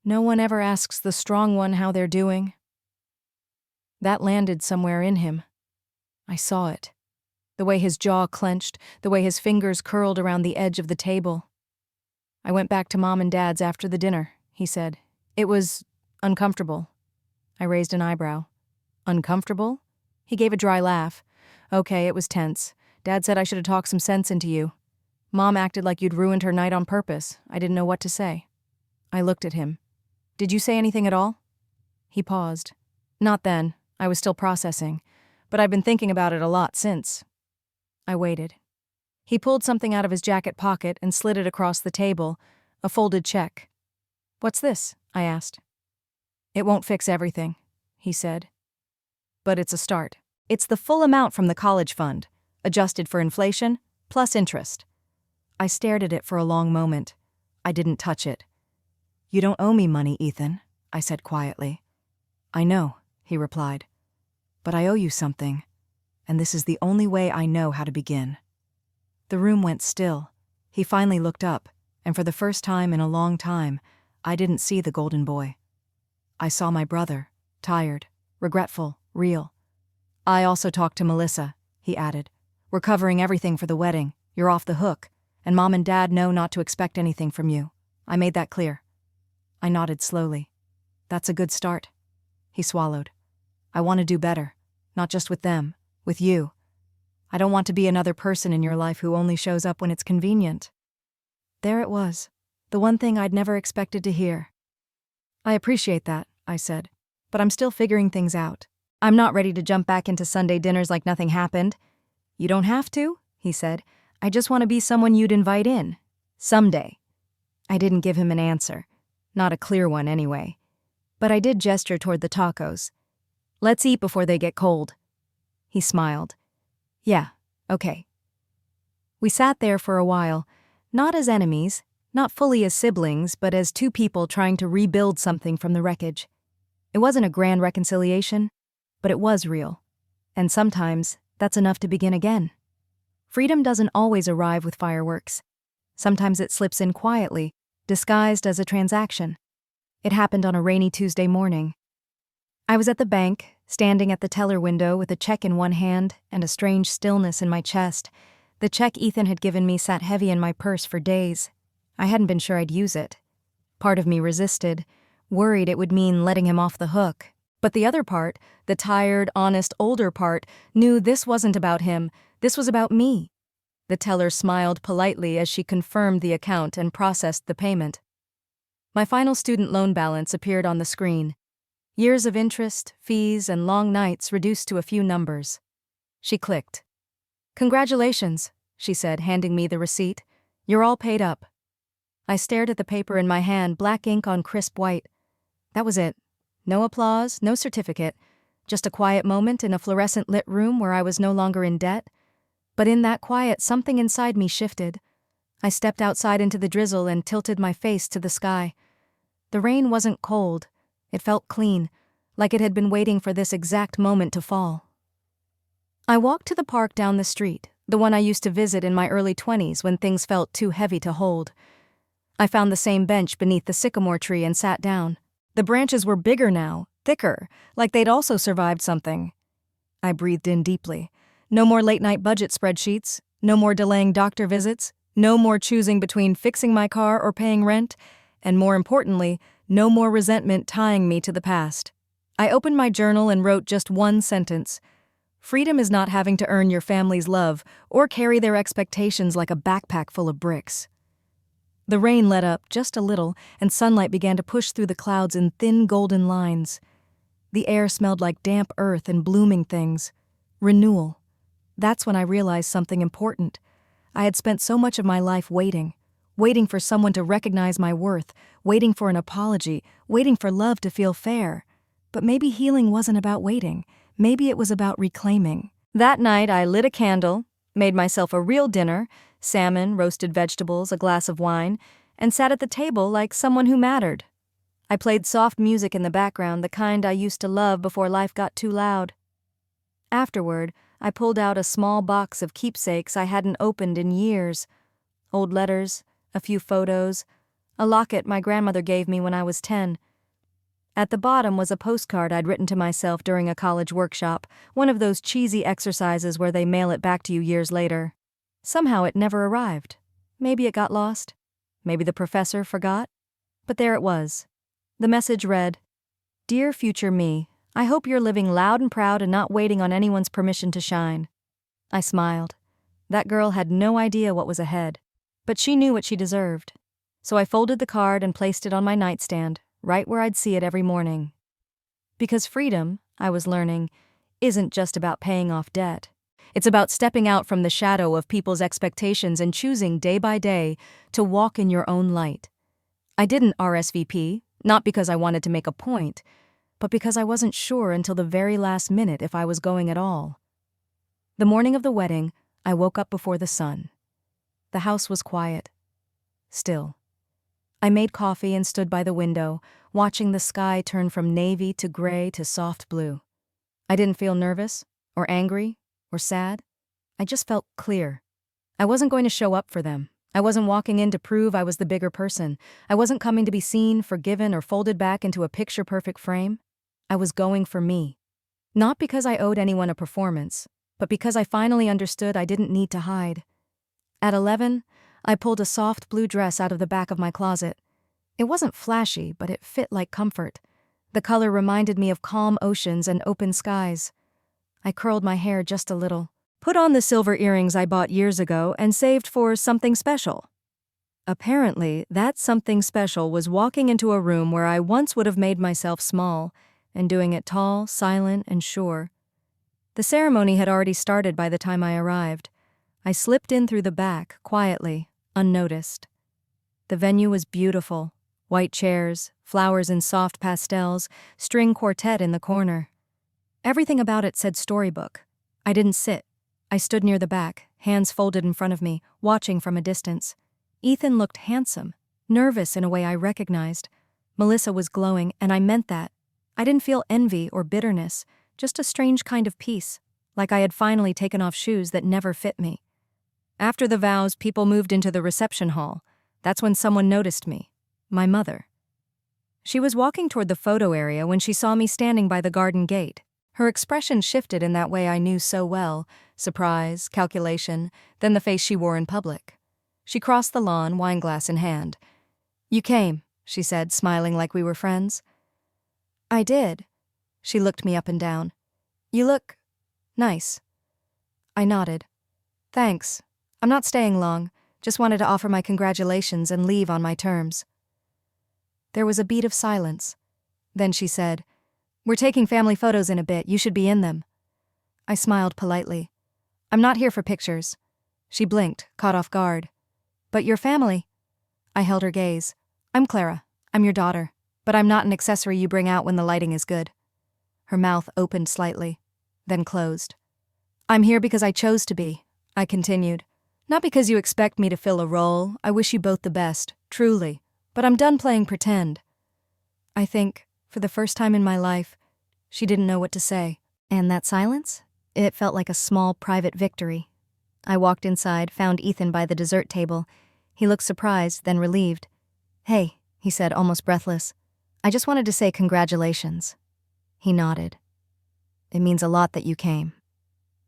No one ever asks the strong one how they're doing. That landed somewhere in him. I saw it. The way his jaw clenched, the way his fingers curled around the edge of the table. "I went back to Mom and Dad's after the dinner," he said. "It was uncomfortable." I raised an eyebrow. "Uncomfortable?" He gave a dry laugh. "Okay, it was tense. Dad said I should have talked some sense into you. Mom acted like you'd ruined her night on purpose. I didn't know what to say." I looked at him. "Did you say anything at all?" He paused. "Not then. I was still processing. But I've been thinking about it a lot since." I waited. He pulled something out of his jacket pocket and slid it across the table, a folded check. "What's this?" I asked. "It won't fix everything," he said. "But it's a start. It's the full amount from the college fund, adjusted for inflation, plus interest." I stared at it for a long moment. I didn't touch it. "You don't owe me money, Ethan," I said quietly. "I know," he replied. "But I owe you something, and this is the only way I know how to begin." The room went still. He finally looked up, and for the first time in a long time, I didn't see the golden boy. I saw my brother, tired, regretful, real. "I also talked to Melissa," he added. "We're covering everything for the wedding. You're off the hook, and Mom and Dad know not to expect anything from you. I made that clear." I nodded slowly. "That's a good start." He swallowed. "I want to do better, not just with them, with you. I don't want to be another person in your life who only shows up when it's convenient." There it was, the one thing I'd never expected to hear. "I appreciate that," I said, "but I'm still figuring things out. I'm not ready to jump back into Sunday dinners like nothing happened." "You don't have to," he said. "I just want to be someone you'd invite in. Someday." I didn't give him an answer. Not a clear one, anyway. But I did gesture toward the tacos. "Let's eat before they get cold." He smiled. "Yeah, okay." We sat there for a while, not as enemies, not fully as siblings, but as 2 people trying to rebuild something from the wreckage. It wasn't a grand reconciliation, but it was real. And sometimes, that's enough to begin again. Freedom doesn't always arrive with fireworks. Sometimes it slips in quietly, disguised as a transaction. It happened on a rainy Tuesday morning. I was at the bank, standing at the teller window with a check in one hand and a strange stillness in my chest. The check Ethan had given me sat heavy in my purse for days. I hadn't been sure I'd use it. Part of me resisted, worried it would mean letting him off the hook. But the other part, the tired, honest, older part, knew this wasn't about him, this was about me. The teller smiled politely as she confirmed the account and processed the payment. My final student loan balance appeared on the screen. Years of interest, fees, and long nights reduced to a few numbers. She clicked. "Congratulations," she said, handing me the receipt. "You're all paid up." I stared at the paper in my hand, black ink on crisp white. That was it. No applause, no certificate. Just a quiet moment in a fluorescent lit room where I was no longer in debt. But in that quiet, something inside me shifted. I stepped outside into the drizzle and tilted my face to the sky. The rain wasn't cold. It felt clean, like it had been waiting for this exact moment to fall. I walked to the park down the street, the one I used to visit in my early 20s when things felt too heavy to hold. I found the same bench beneath the sycamore tree and sat down. The branches were bigger now, thicker, like they'd also survived something. I breathed in deeply. No more late-night budget spreadsheets, no more delaying doctor visits, no more choosing between fixing my car or paying rent, and more importantly, no more resentment tying me to the past. I opened my journal and wrote just one sentence. Freedom is not having to earn your family's love or carry their expectations like a backpack full of bricks. The rain let up just a little, and sunlight began to push through the clouds in thin golden lines. The air smelled like damp earth and blooming things. Renewal. That's when I realized something important. I had spent so much of my life waiting for someone to recognize my worth, waiting for an apology, waiting for love to feel fair. But maybe healing wasn't about waiting. Maybe it was about reclaiming. That night, I lit a candle, made myself a real dinner, salmon, roasted vegetables, a glass of wine, and sat at the table like someone who mattered. I played soft music in the background, the kind I used to love before life got too loud. Afterward, I pulled out a small box of keepsakes I hadn't opened in years. Old letters, a few photos, a locket my grandmother gave me when I was 10. At the bottom was a postcard I'd written to myself during a college workshop, one of those cheesy exercises where they mail it back to you years later. Somehow it never arrived. Maybe it got lost. Maybe the professor forgot. But there it was. The message read, "Dear future me, I hope you're living loud and proud and not waiting on anyone's permission to shine." I smiled. That girl had no idea what was ahead, but she knew what she deserved. So I folded the card and placed it on my nightstand, right where I'd see it every morning. Because freedom, I was learning, isn't just about paying off debt. It's about stepping out from the shadow of people's expectations and choosing day by day to walk in your own light. I didn't RSVP, not because I wanted to make a point, but because I wasn't sure until the very last minute if I was going at all. The morning of the wedding, I woke up before the sun. The house was quiet, still. I made coffee and stood by the window, watching the sky turn from navy to gray to soft blue. I didn't feel nervous, or angry, or sad. I just felt clear. I wasn't going to show up for them. I wasn't walking in to prove I was the bigger person. I wasn't coming to be seen, forgiven, or folded back into a picture-perfect frame. I was going for me. Not because I owed anyone a performance, but because I finally understood I didn't need to hide. At 11, I pulled a soft blue dress out of the back of my closet. It wasn't flashy, but it fit like comfort. The color reminded me of calm oceans and open skies. I curled my hair just a little, put on the silver earrings I bought years ago, and saved for something special. Apparently, that something special was walking into a room where I once would have made myself small, and doing it tall, silent, and sure. The ceremony had already started by the time I arrived. I slipped in through the back, quietly, unnoticed. The venue was beautiful. White chairs, flowers in soft pastels, string quartet in the corner. Everything about it said storybook. I didn't sit. I stood near the back, hands folded in front of me, watching from a distance. Ethan looked handsome, nervous in a way I recognized. Melissa was glowing, and I meant that. I didn't feel envy or bitterness, just a strange kind of peace. like I had finally taken off shoes that never fit me. After the vows, people moved into the reception hall. That's when someone noticed me. My mother. She was walking toward the photo area when she saw me standing by the garden gate. Her expression shifted in that way I knew so well: surprise, calculation, then the face she wore in public. She crossed the lawn, wineglass in hand. "You came," she said, smiling like we were friends. "I did." She looked me up and down. "You look nice." I nodded. "Thanks. I'm not staying long. Just wanted to offer my congratulations and leave on my terms." There was a beat of silence. Then she said, "We're taking family photos in a bit. You should be in them." I smiled politely. "I'm not here for pictures." She blinked, caught off guard. "But your family?" I held her gaze. "I'm Clara. I'm your daughter. But I'm not an accessory you bring out when the lighting is good." Her mouth opened slightly, then closed. "I'm here because I chose to be," I continued. "Not because you expect me to fill a role. I wish you both the best, truly. But I'm done playing pretend." I think, for the first time in my life, she didn't know what to say. And that silence? It felt like a small, private victory. I walked inside, found Ethan by the dessert table. He looked surprised, then relieved. "Hey," he said, almost breathless. "I just wanted to say congratulations." He nodded. "It means a lot that you came."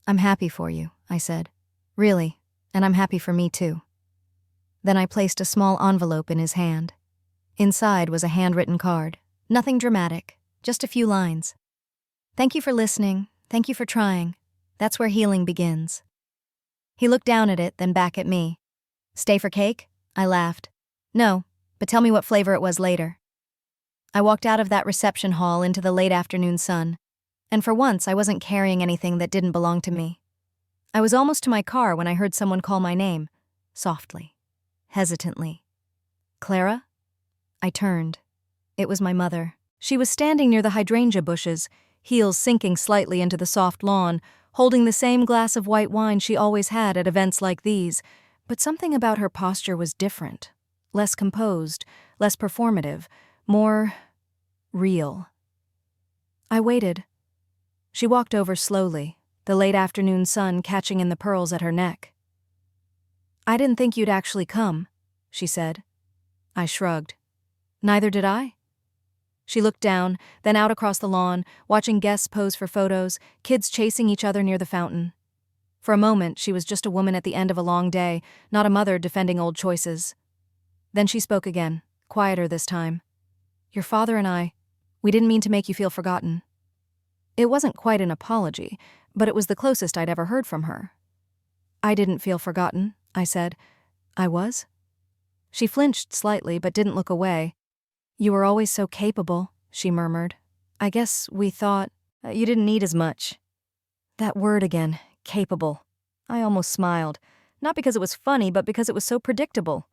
"I'm happy for you," I said. "Really, and I'm happy for me too." Then I placed a small envelope in his hand. Inside was a handwritten card. Nothing dramatic, just a few lines. "Thank you for listening. Thank you for trying. That's where healing begins." He looked down at it, then back at me. "Stay for cake?" I laughed. "No, but tell me what flavor it was later." I walked out of that reception hall into the late afternoon sun, and for once I wasn't carrying anything that didn't belong to me. I was almost to my car when I heard someone call my name, softly, hesitantly. "Clara?" I turned. It was my mother. She was standing near the hydrangea bushes, heels sinking slightly into the soft lawn, holding the same glass of white wine she always had at events like these, but something about her posture was different, less composed, less performative, more real. I waited. She walked over slowly, the late afternoon sun catching in the pearls at her neck. "I didn't think you'd actually come," she said. I shrugged. "Neither did I." She looked down, then out across the lawn, watching guests pose for photos, kids chasing each other near the fountain. For a moment, she was just a woman at the end of a long day, not a mother defending old choices. Then she spoke again, quieter this time. "Your father and we didn't mean to make you feel forgotten." It wasn't quite an apology, but it was the closest I'd ever heard from her. "I didn't feel forgotten," I said. "I was?" She flinched slightly, but didn't look away. "You were always so capable," she murmured. "I guess we thought you didn't need as much." That word again, capable. I almost smiled, not because it was funny, but because it was so predictable.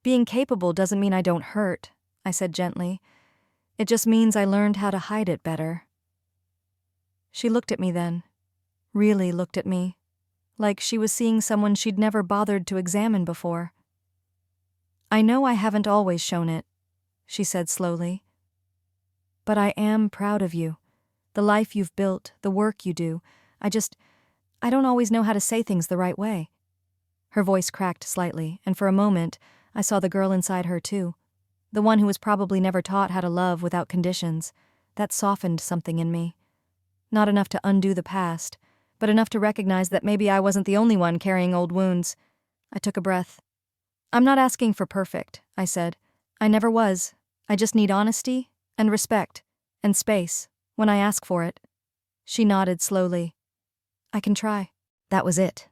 "Being capable doesn't mean I don't hurt," I said gently. "It just means I learned how to hide it better." She looked at me then, really looked at me, like she was seeing someone she'd never bothered to examine before. "I know I haven't always shown it," she said slowly. "But I am proud of you. The life you've built, the work you do. I don't always know how to say things the right way." Her voice cracked slightly, and for a moment, I saw the girl inside her too. The one who was probably never taught how to love without conditions. That softened something in me. Not enough to undo the past, but enough to recognize that maybe I wasn't the only one carrying old wounds. I took a breath. "I'm not asking for perfect," I said. "I never was. I just need honesty and respect and space when I ask for it." She nodded slowly. "I can try." That was it.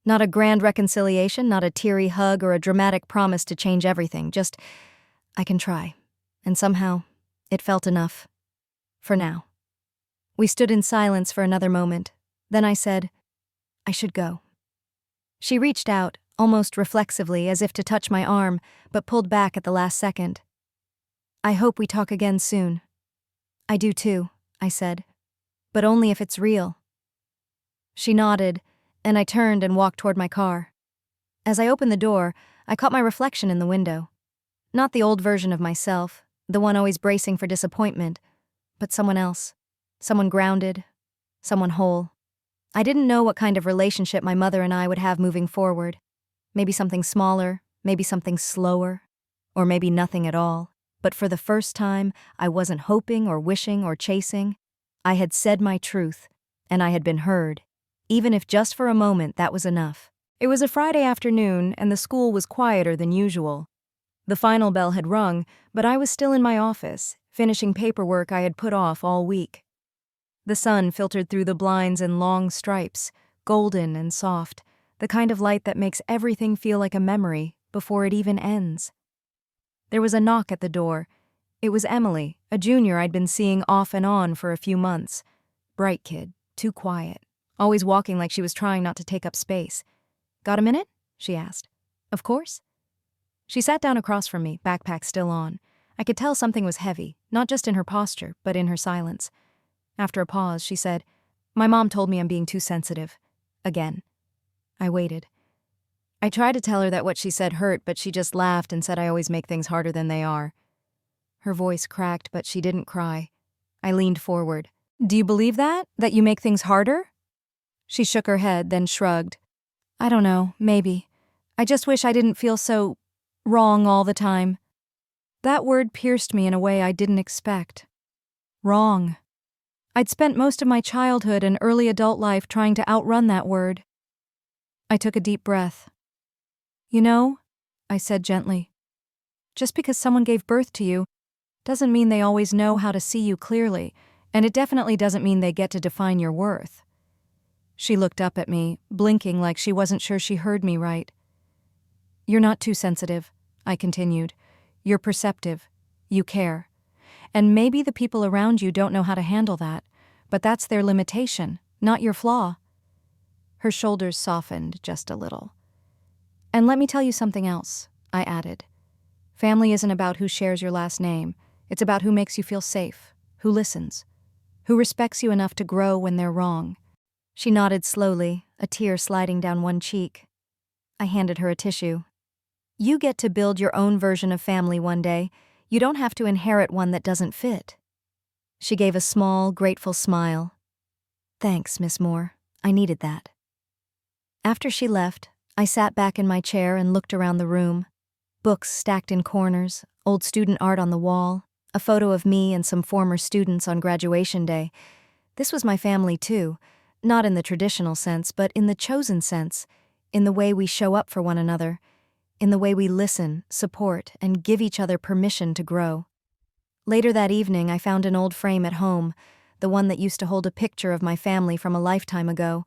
Not a grand reconciliation, not a teary hug or a dramatic promise to change everything, just, I can try. And somehow, it felt enough. For now. We stood in silence for another moment. Then I said, "I should go." She reached out, almost reflexively, as if to touch my arm, but pulled back at the last second. "I hope we talk again soon." "I do too," I said. "But only if it's real." She nodded, and I turned and walked toward my car. As I opened the door, I caught my reflection in the window. Not the old version of myself, the one always bracing for disappointment, but someone else. Someone grounded, someone whole. I didn't know what kind of relationship my mother and I would have moving forward. Maybe something smaller, maybe something slower, or maybe nothing at all. But for the first time, I wasn't hoping or wishing or chasing. I had said my truth, and I had been heard. Even if just for a moment, that was enough. It was a Friday afternoon, and the school was quieter than usual. The final bell had rung, but I was still in my office, finishing paperwork I had put off all week. The sun filtered through the blinds in long stripes, golden and soft, the kind of light that makes everything feel like a memory before it even ends. There was a knock at the door. It was Emily, a junior I'd been seeing off and on for a few months. Bright kid, too quiet, always walking like she was trying not to take up space. "Got a minute?" she asked. "Of course." She sat down across from me, backpack still on. I could tell something was heavy, not just in her posture, but in her silence. After a pause, she said, "My mom told me I'm being too sensitive. Again." I waited. I tried to tell her that what she said hurt, but she just laughed and said I always make things harder than they are. Her voice cracked, but she didn't cry. I leaned forward. "Do you believe that? That you make things harder?" She shook her head, then shrugged. "I don't know, maybe. I just wish I didn't feel so wrong all the time." That word pierced me in a way I didn't expect. Wrong. I'd spent most of my childhood and early adult life trying to outrun that word. I took a deep breath. "You know," I said gently, "just because someone gave birth to you doesn't mean they always know how to see you clearly, and it definitely doesn't mean they get to define your worth." She looked up at me, blinking like she wasn't sure she heard me right. "You're not too sensitive," I continued. "You're perceptive. You care. And maybe the people around you don't know how to handle that, but that's their limitation, not your flaw." Her shoulders softened just a little. "And let me tell you something else," I added. "Family isn't about who shares your last name. It's about who makes you feel safe, who listens, who respects you enough to grow when they're wrong." She nodded slowly, a tear sliding down one cheek. I handed her a tissue. "You get to build your own version of family one day. You don't have to inherit one that doesn't fit." She gave a small, grateful smile. "Thanks, Miss Moore. I needed that." After she left, I sat back in my chair and looked around the room. Books stacked in corners, old student art on the wall, a photo of me and some former students on graduation day. This was my family too, not in the traditional sense, but in the chosen sense, in the way we show up for one another, in the way we listen, support, and give each other permission to grow. Later that evening, I found an old frame at home, the one that used to hold a picture of my family from a lifetime ago.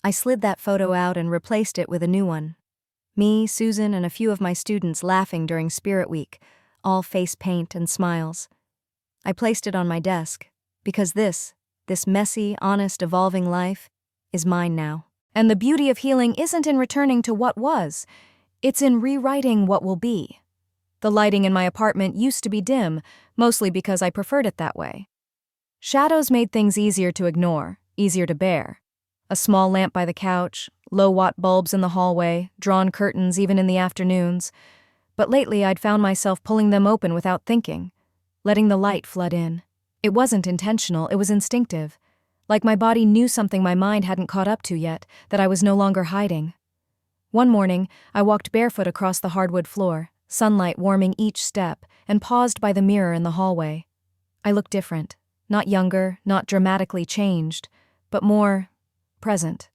I slid that photo out and replaced it with a new one. Me, Susan, and a few of my students laughing during Spirit Week, all face paint and smiles. I placed it on my desk, because this messy, honest, evolving life is mine now. And the beauty of healing isn't in returning to what was, it's in rewriting what will be. The lighting in my apartment used to be dim, mostly because I preferred it that way. Shadows made things easier to ignore, easier to bear. A small lamp by the couch, low-watt bulbs in the hallway, drawn curtains even in the afternoons. But lately I'd found myself pulling them open without thinking, letting the light flood in. It wasn't intentional, it was instinctive. Like my body knew something my mind hadn't caught up to yet, that I was no longer hiding. One morning, I walked barefoot across the hardwood floor, sunlight warming each step, and paused by the mirror in the hallway. I looked different. Not younger, not dramatically changed, but more present.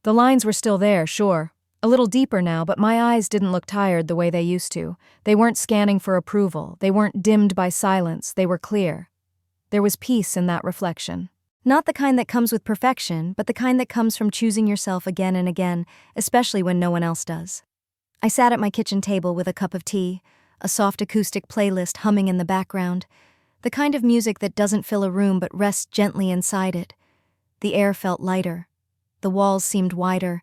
The lines were still there, sure. A little deeper now, but my eyes didn't look tired the way they used to. They weren't scanning for approval. They weren't dimmed by silence. They were clear. There was peace in that reflection. Not the kind that comes with perfection, but the kind that comes from choosing yourself again and again, especially when no one else does. I sat at my kitchen table with a cup of tea, a soft acoustic playlist humming in the background, the kind of music that doesn't fill a room but rests gently inside it. The air felt lighter. The walls seemed wider,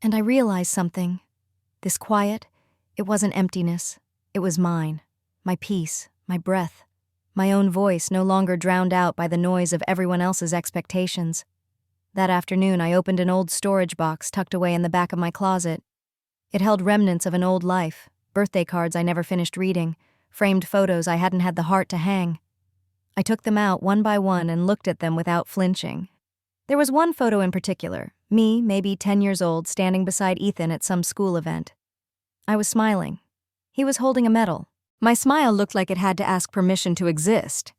and I realized something. This quiet, it wasn't emptiness. It was mine, my peace, my breath, my own voice no longer drowned out by the noise of everyone else's expectations. That afternoon, I opened an old storage box tucked away in the back of my closet. It held remnants of an old life, birthday cards I never finished reading, framed photos I hadn't had the heart to hang. I took them out one by one and looked at them without flinching. There was one photo in particular, me, maybe 10 years old, standing beside Ethan at some school event. I was smiling. He was holding a medal. My smile looked like it had to ask permission to exist.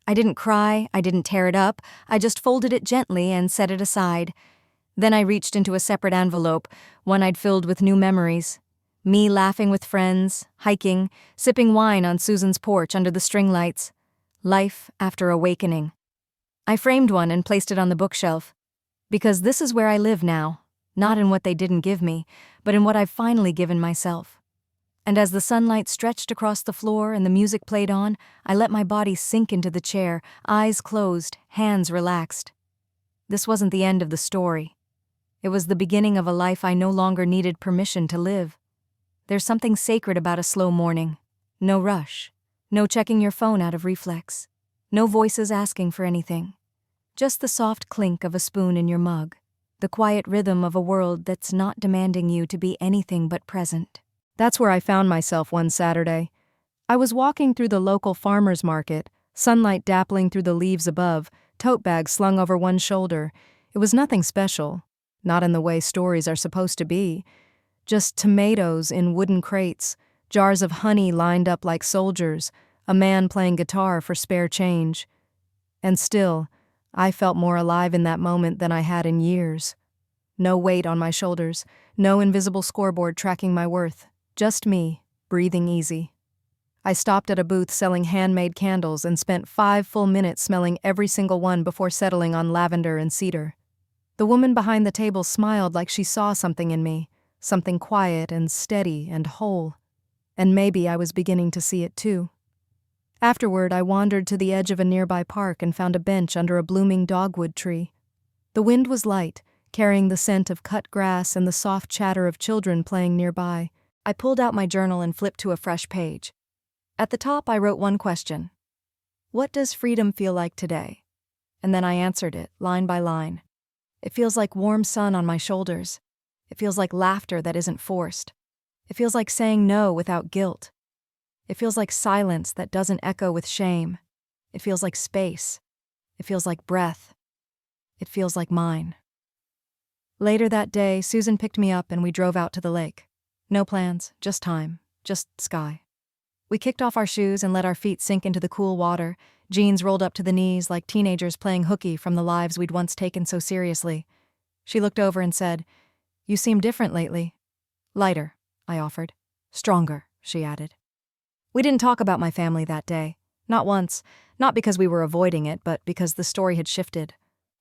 I didn't cry, I didn't tear it up, I just folded it gently and set it aside. Then I reached into a separate envelope, one I'd filled with new memories. Me laughing with friends, hiking, sipping wine on Susan's porch under the string lights. Life after awakening. I framed one and placed it on the bookshelf. Because this is where I live now, not in what they didn't give me, but in what I've finally given myself. And as the sunlight stretched across the floor and the music played on, I let my body sink into the chair, eyes closed, hands relaxed. This wasn't the end of the story. It was the beginning of a life I no longer needed permission to live. There's something sacred about a slow morning. No rush. No checking your phone out of reflex. No voices asking for anything. Just the soft clink of a spoon in your mug. The quiet rhythm of a world that's not demanding you to be anything but present. That's where I found myself one Saturday. I was walking through the local farmer's market, sunlight dappling through the leaves above, tote bags slung over one shoulder. It was nothing special. Not in the way stories are supposed to be. Just tomatoes in wooden crates, jars of honey lined up like soldiers, a man playing guitar for spare change. And still, I felt more alive in that moment than I had in years. No weight on my shoulders, no invisible scoreboard tracking my worth, just me, breathing easy. I stopped at a booth selling handmade candles and spent 5 full minutes smelling every single one before settling on lavender and cedar. The woman behind the table smiled like she saw something in me, something quiet and steady and whole. And maybe I was beginning to see it too. Afterward, I wandered to the edge of a nearby park and found a bench under a blooming dogwood tree. The wind was light, carrying the scent of cut grass and the soft chatter of children playing nearby. I pulled out my journal and flipped to a fresh page. At the top, I wrote one question. What does freedom feel like today? And then I answered it, line by line. It feels like warm sun on my shoulders. It feels like laughter that isn't forced. It feels like saying no without guilt. It feels like silence that doesn't echo with shame. It feels like space. It feels like breath. It feels like mine. Later that day, Susan picked me up and we drove out to the lake. No plans, just time, just sky. We kicked off our shoes and let our feet sink into the cool water, jeans rolled up to the knees like teenagers playing hooky from the lives we'd once taken so seriously. She looked over and said, "You seem different lately." "Lighter," I offered. "Stronger," she added. We didn't talk about my family that day. Not once. Not because we were avoiding it, but because the story had shifted.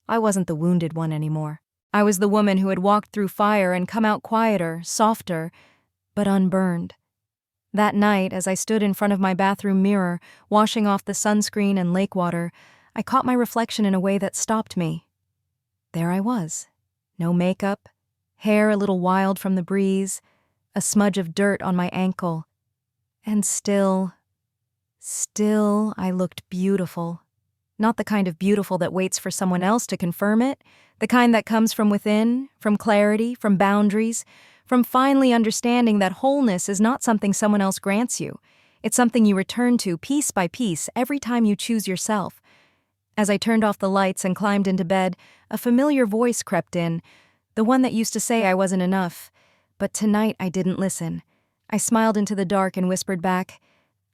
I wasn't the wounded one anymore. I was the woman who had walked through fire and come out quieter, softer, but unburned. That night, as I stood in front of my bathroom mirror, washing off the sunscreen and lake water, I caught my reflection in a way that stopped me. There I was. No makeup, hair a little wild from the breeze, a smudge of dirt on my ankle. And still I looked beautiful. Not the kind of beautiful that waits for someone else to confirm it, the kind that comes from within, from clarity, from boundaries, from finally understanding that wholeness is not something someone else grants you. It's something you return to piece by piece every time you choose yourself. As I turned off the lights and climbed into bed, a familiar voice crept in, the one that used to say I wasn't enough. But tonight I didn't listen. I smiled into the dark and whispered back,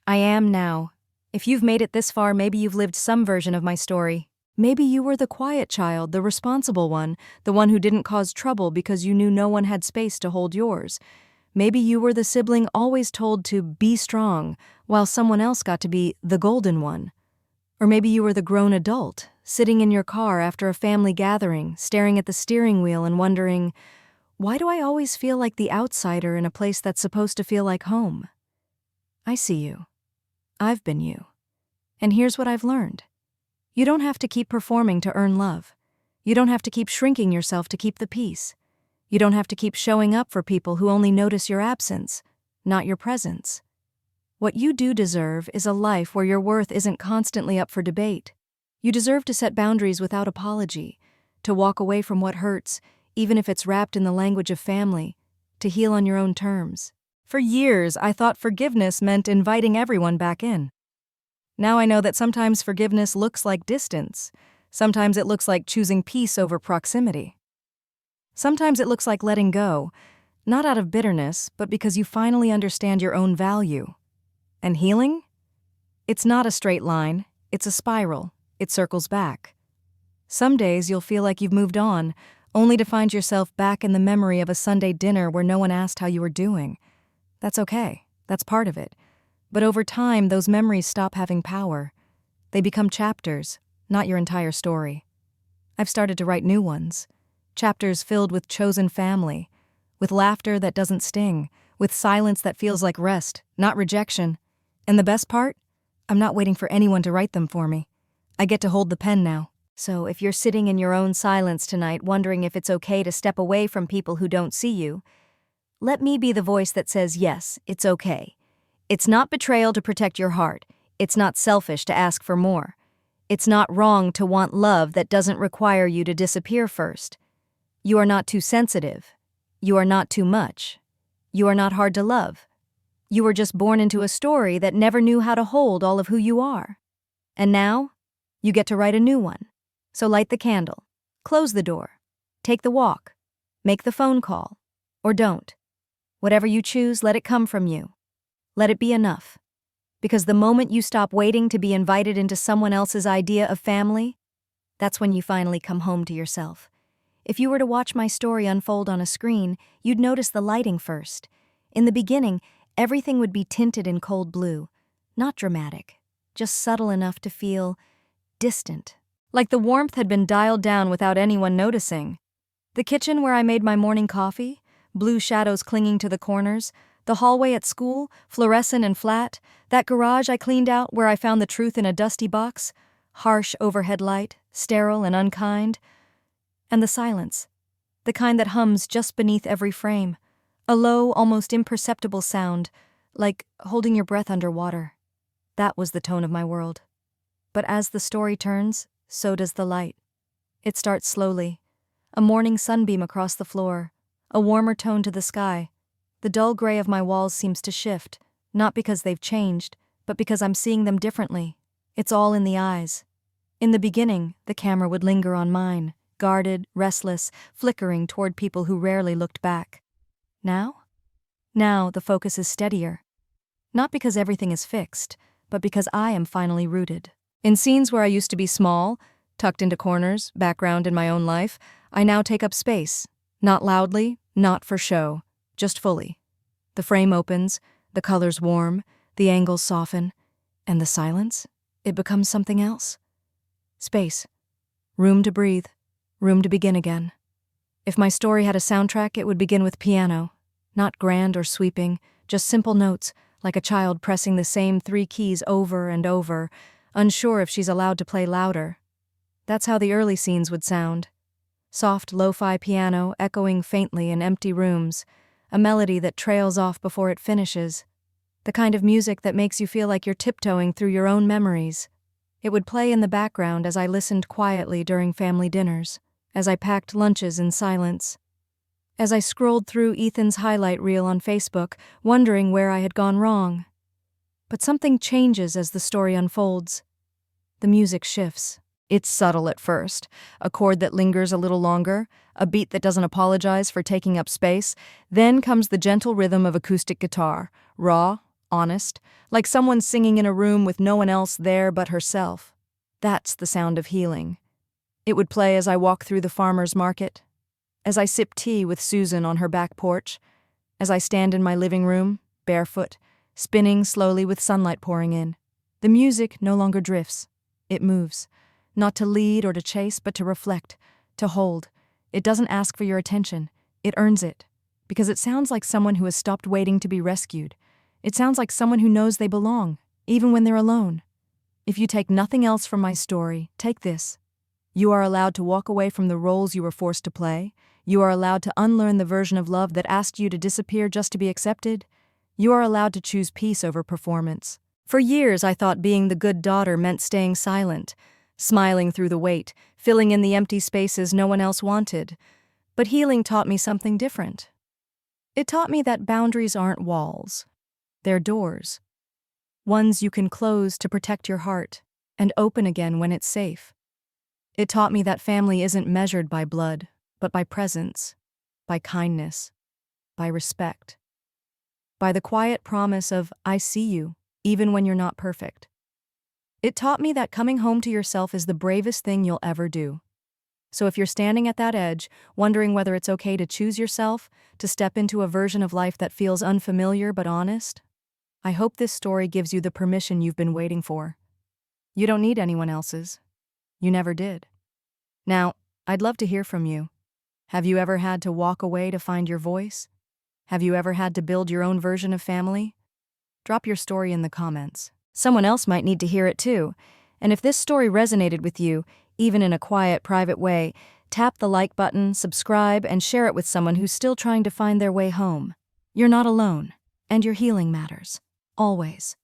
"I am now. If you've made it this far, maybe you've lived some version of my story. Maybe you were the quiet child, the responsible one, the one who didn't cause trouble because you knew no one had space to hold yours. Maybe you were the sibling always told to be strong, while someone else got to be the golden one. Or maybe you were the grown adult, sitting in your car after a family gathering, staring at the steering wheel and wondering, why do I always feel like the outsider in a place that's supposed to feel like home? I see you. I've been you. And here's what I've learned. You don't have to keep performing to earn love. You don't have to keep shrinking yourself to keep the peace. You don't have to keep showing up for people who only notice your absence, not your presence. What you do deserve is a life where your worth isn't constantly up for debate. You deserve to set boundaries without apology, to walk away from what hurts, even if it's wrapped in the language of family, to heal on your own terms. For years, I thought forgiveness meant inviting everyone back in. Now I know that sometimes forgiveness looks like distance. Sometimes it looks like choosing peace over proximity. Sometimes it looks like letting go, not out of bitterness, but because you finally understand your own value. And healing? It's not a straight line, it's a spiral. It circles back. Some days you'll feel like you've moved on, only to find yourself back in the memory of a Sunday dinner where no one asked how you were doing. That's okay, that's part of it. But over time, those memories stop having power. They become chapters, not your entire story. I've started to write new ones. Chapters filled with chosen family, with laughter that doesn't sting, with silence that feels like rest, not rejection. And the best part? I'm not waiting for anyone to write them for me. I get to hold the pen now. So if you're sitting in your own silence tonight wondering if it's okay to step away from people who don't see you, let me be the voice that says yes, it's okay. It's not betrayal to protect your heart. It's not selfish to ask for more. It's not wrong to want love that doesn't require you to disappear first. You are not too sensitive. You are not too much. You are not hard to love. You were just born into a story that never knew how to hold all of who you are. And now, you get to write a new one. So light the candle, close the door, take the walk, make the phone call, or don't. Whatever you choose, let it come from you. Let it be enough. Because the moment you stop waiting to be invited into someone else's idea of family, that's when you finally come home to yourself. If you were to watch my story unfold on a screen, you'd notice the lighting first. In the beginning, everything would be tinted in cold blue. Not dramatic, just subtle enough to feel distant. Like the warmth had been dialed down without anyone noticing. The kitchen where I made my morning coffee, blue shadows clinging to the corners, the hallway at school, fluorescent and flat, that garage I cleaned out where I found the truth in a dusty box, harsh overhead light, sterile and unkind. And the silence, the kind that hums just beneath every frame, a low, almost imperceptible sound, like holding your breath underwater. That was the tone of my world. But as the story turns, so does the light. It starts slowly, a morning sunbeam across the floor, a warmer tone to the sky. The dull gray of my walls seems to shift, not because they've changed, but because I'm seeing them differently. It's all in the eyes. In the beginning, the camera would linger on mine, guarded, restless, flickering toward people who rarely looked back. Now? Now the focus is steadier. Not because everything is fixed, but because I am finally rooted. In scenes where I used to be small, tucked into corners, background in my own life, I now take up space. Not loudly, not for show, just fully. The frame opens, the colors warm, the angles soften, and the silence, it becomes something else. Space. Room to breathe. Room to begin again. If my story had a soundtrack, it would begin with piano. Not grand or sweeping, just simple notes, like a child pressing the same 3 keys over and over, unsure if she's allowed to play louder. That's how the early scenes would sound. Soft lo-fi piano echoing faintly in empty rooms, a melody that trails off before it finishes. The kind of music that makes you feel like you're tiptoeing through your own memories. It would play in the background as I listened quietly during family dinners, as I packed lunches in silence, as I scrolled through Ethan's highlight reel on Facebook, wondering where I had gone wrong. But something changes as the story unfolds. The music shifts. It's subtle at first, a chord that lingers a little longer, a beat that doesn't apologize for taking up space. Then comes the gentle rhythm of acoustic guitar, raw, honest, like someone singing in a room with no one else there but herself. That's the sound of healing. It would play as I walk through the farmer's market, as I sip tea with Susan on her back porch, as I stand in my living room, barefoot, spinning slowly with sunlight pouring in. The music no longer drifts. It moves. Not to lead or to chase, but to reflect, to hold. It doesn't ask for your attention. It earns it. Because it sounds like someone who has stopped waiting to be rescued. It sounds like someone who knows they belong, even when they're alone. If you take nothing else from my story, take this. You are allowed to walk away from the roles you were forced to play. You are allowed to unlearn the version of love that asked you to disappear just to be accepted. You are allowed to choose peace over performance. For years, I thought being the good daughter meant staying silent, smiling through the weight, filling in the empty spaces no one else wanted. But healing taught me something different. It taught me that boundaries aren't walls. They're doors. Ones you can close to protect your heart and open again when it's safe. It taught me that family isn't measured by blood, but by presence, by kindness, by respect, by the quiet promise of, I see you, even when you're not perfect. It taught me that coming home to yourself is the bravest thing you'll ever do. So if you're standing at that edge, wondering whether it's okay to choose yourself, to step into a version of life that feels unfamiliar but honest, I hope this story gives you the permission you've been waiting for. You don't need anyone else's. You never did. Now, I'd love to hear from you. Have you ever had to walk away to find your voice? Have you ever had to build your own version of family? Drop your story in the comments. Someone else might need to hear it too. And if this story resonated with you, even in a quiet, private way, tap the like button, subscribe, and share it with someone who's still trying to find their way home. You're not alone, and your healing matters. Always.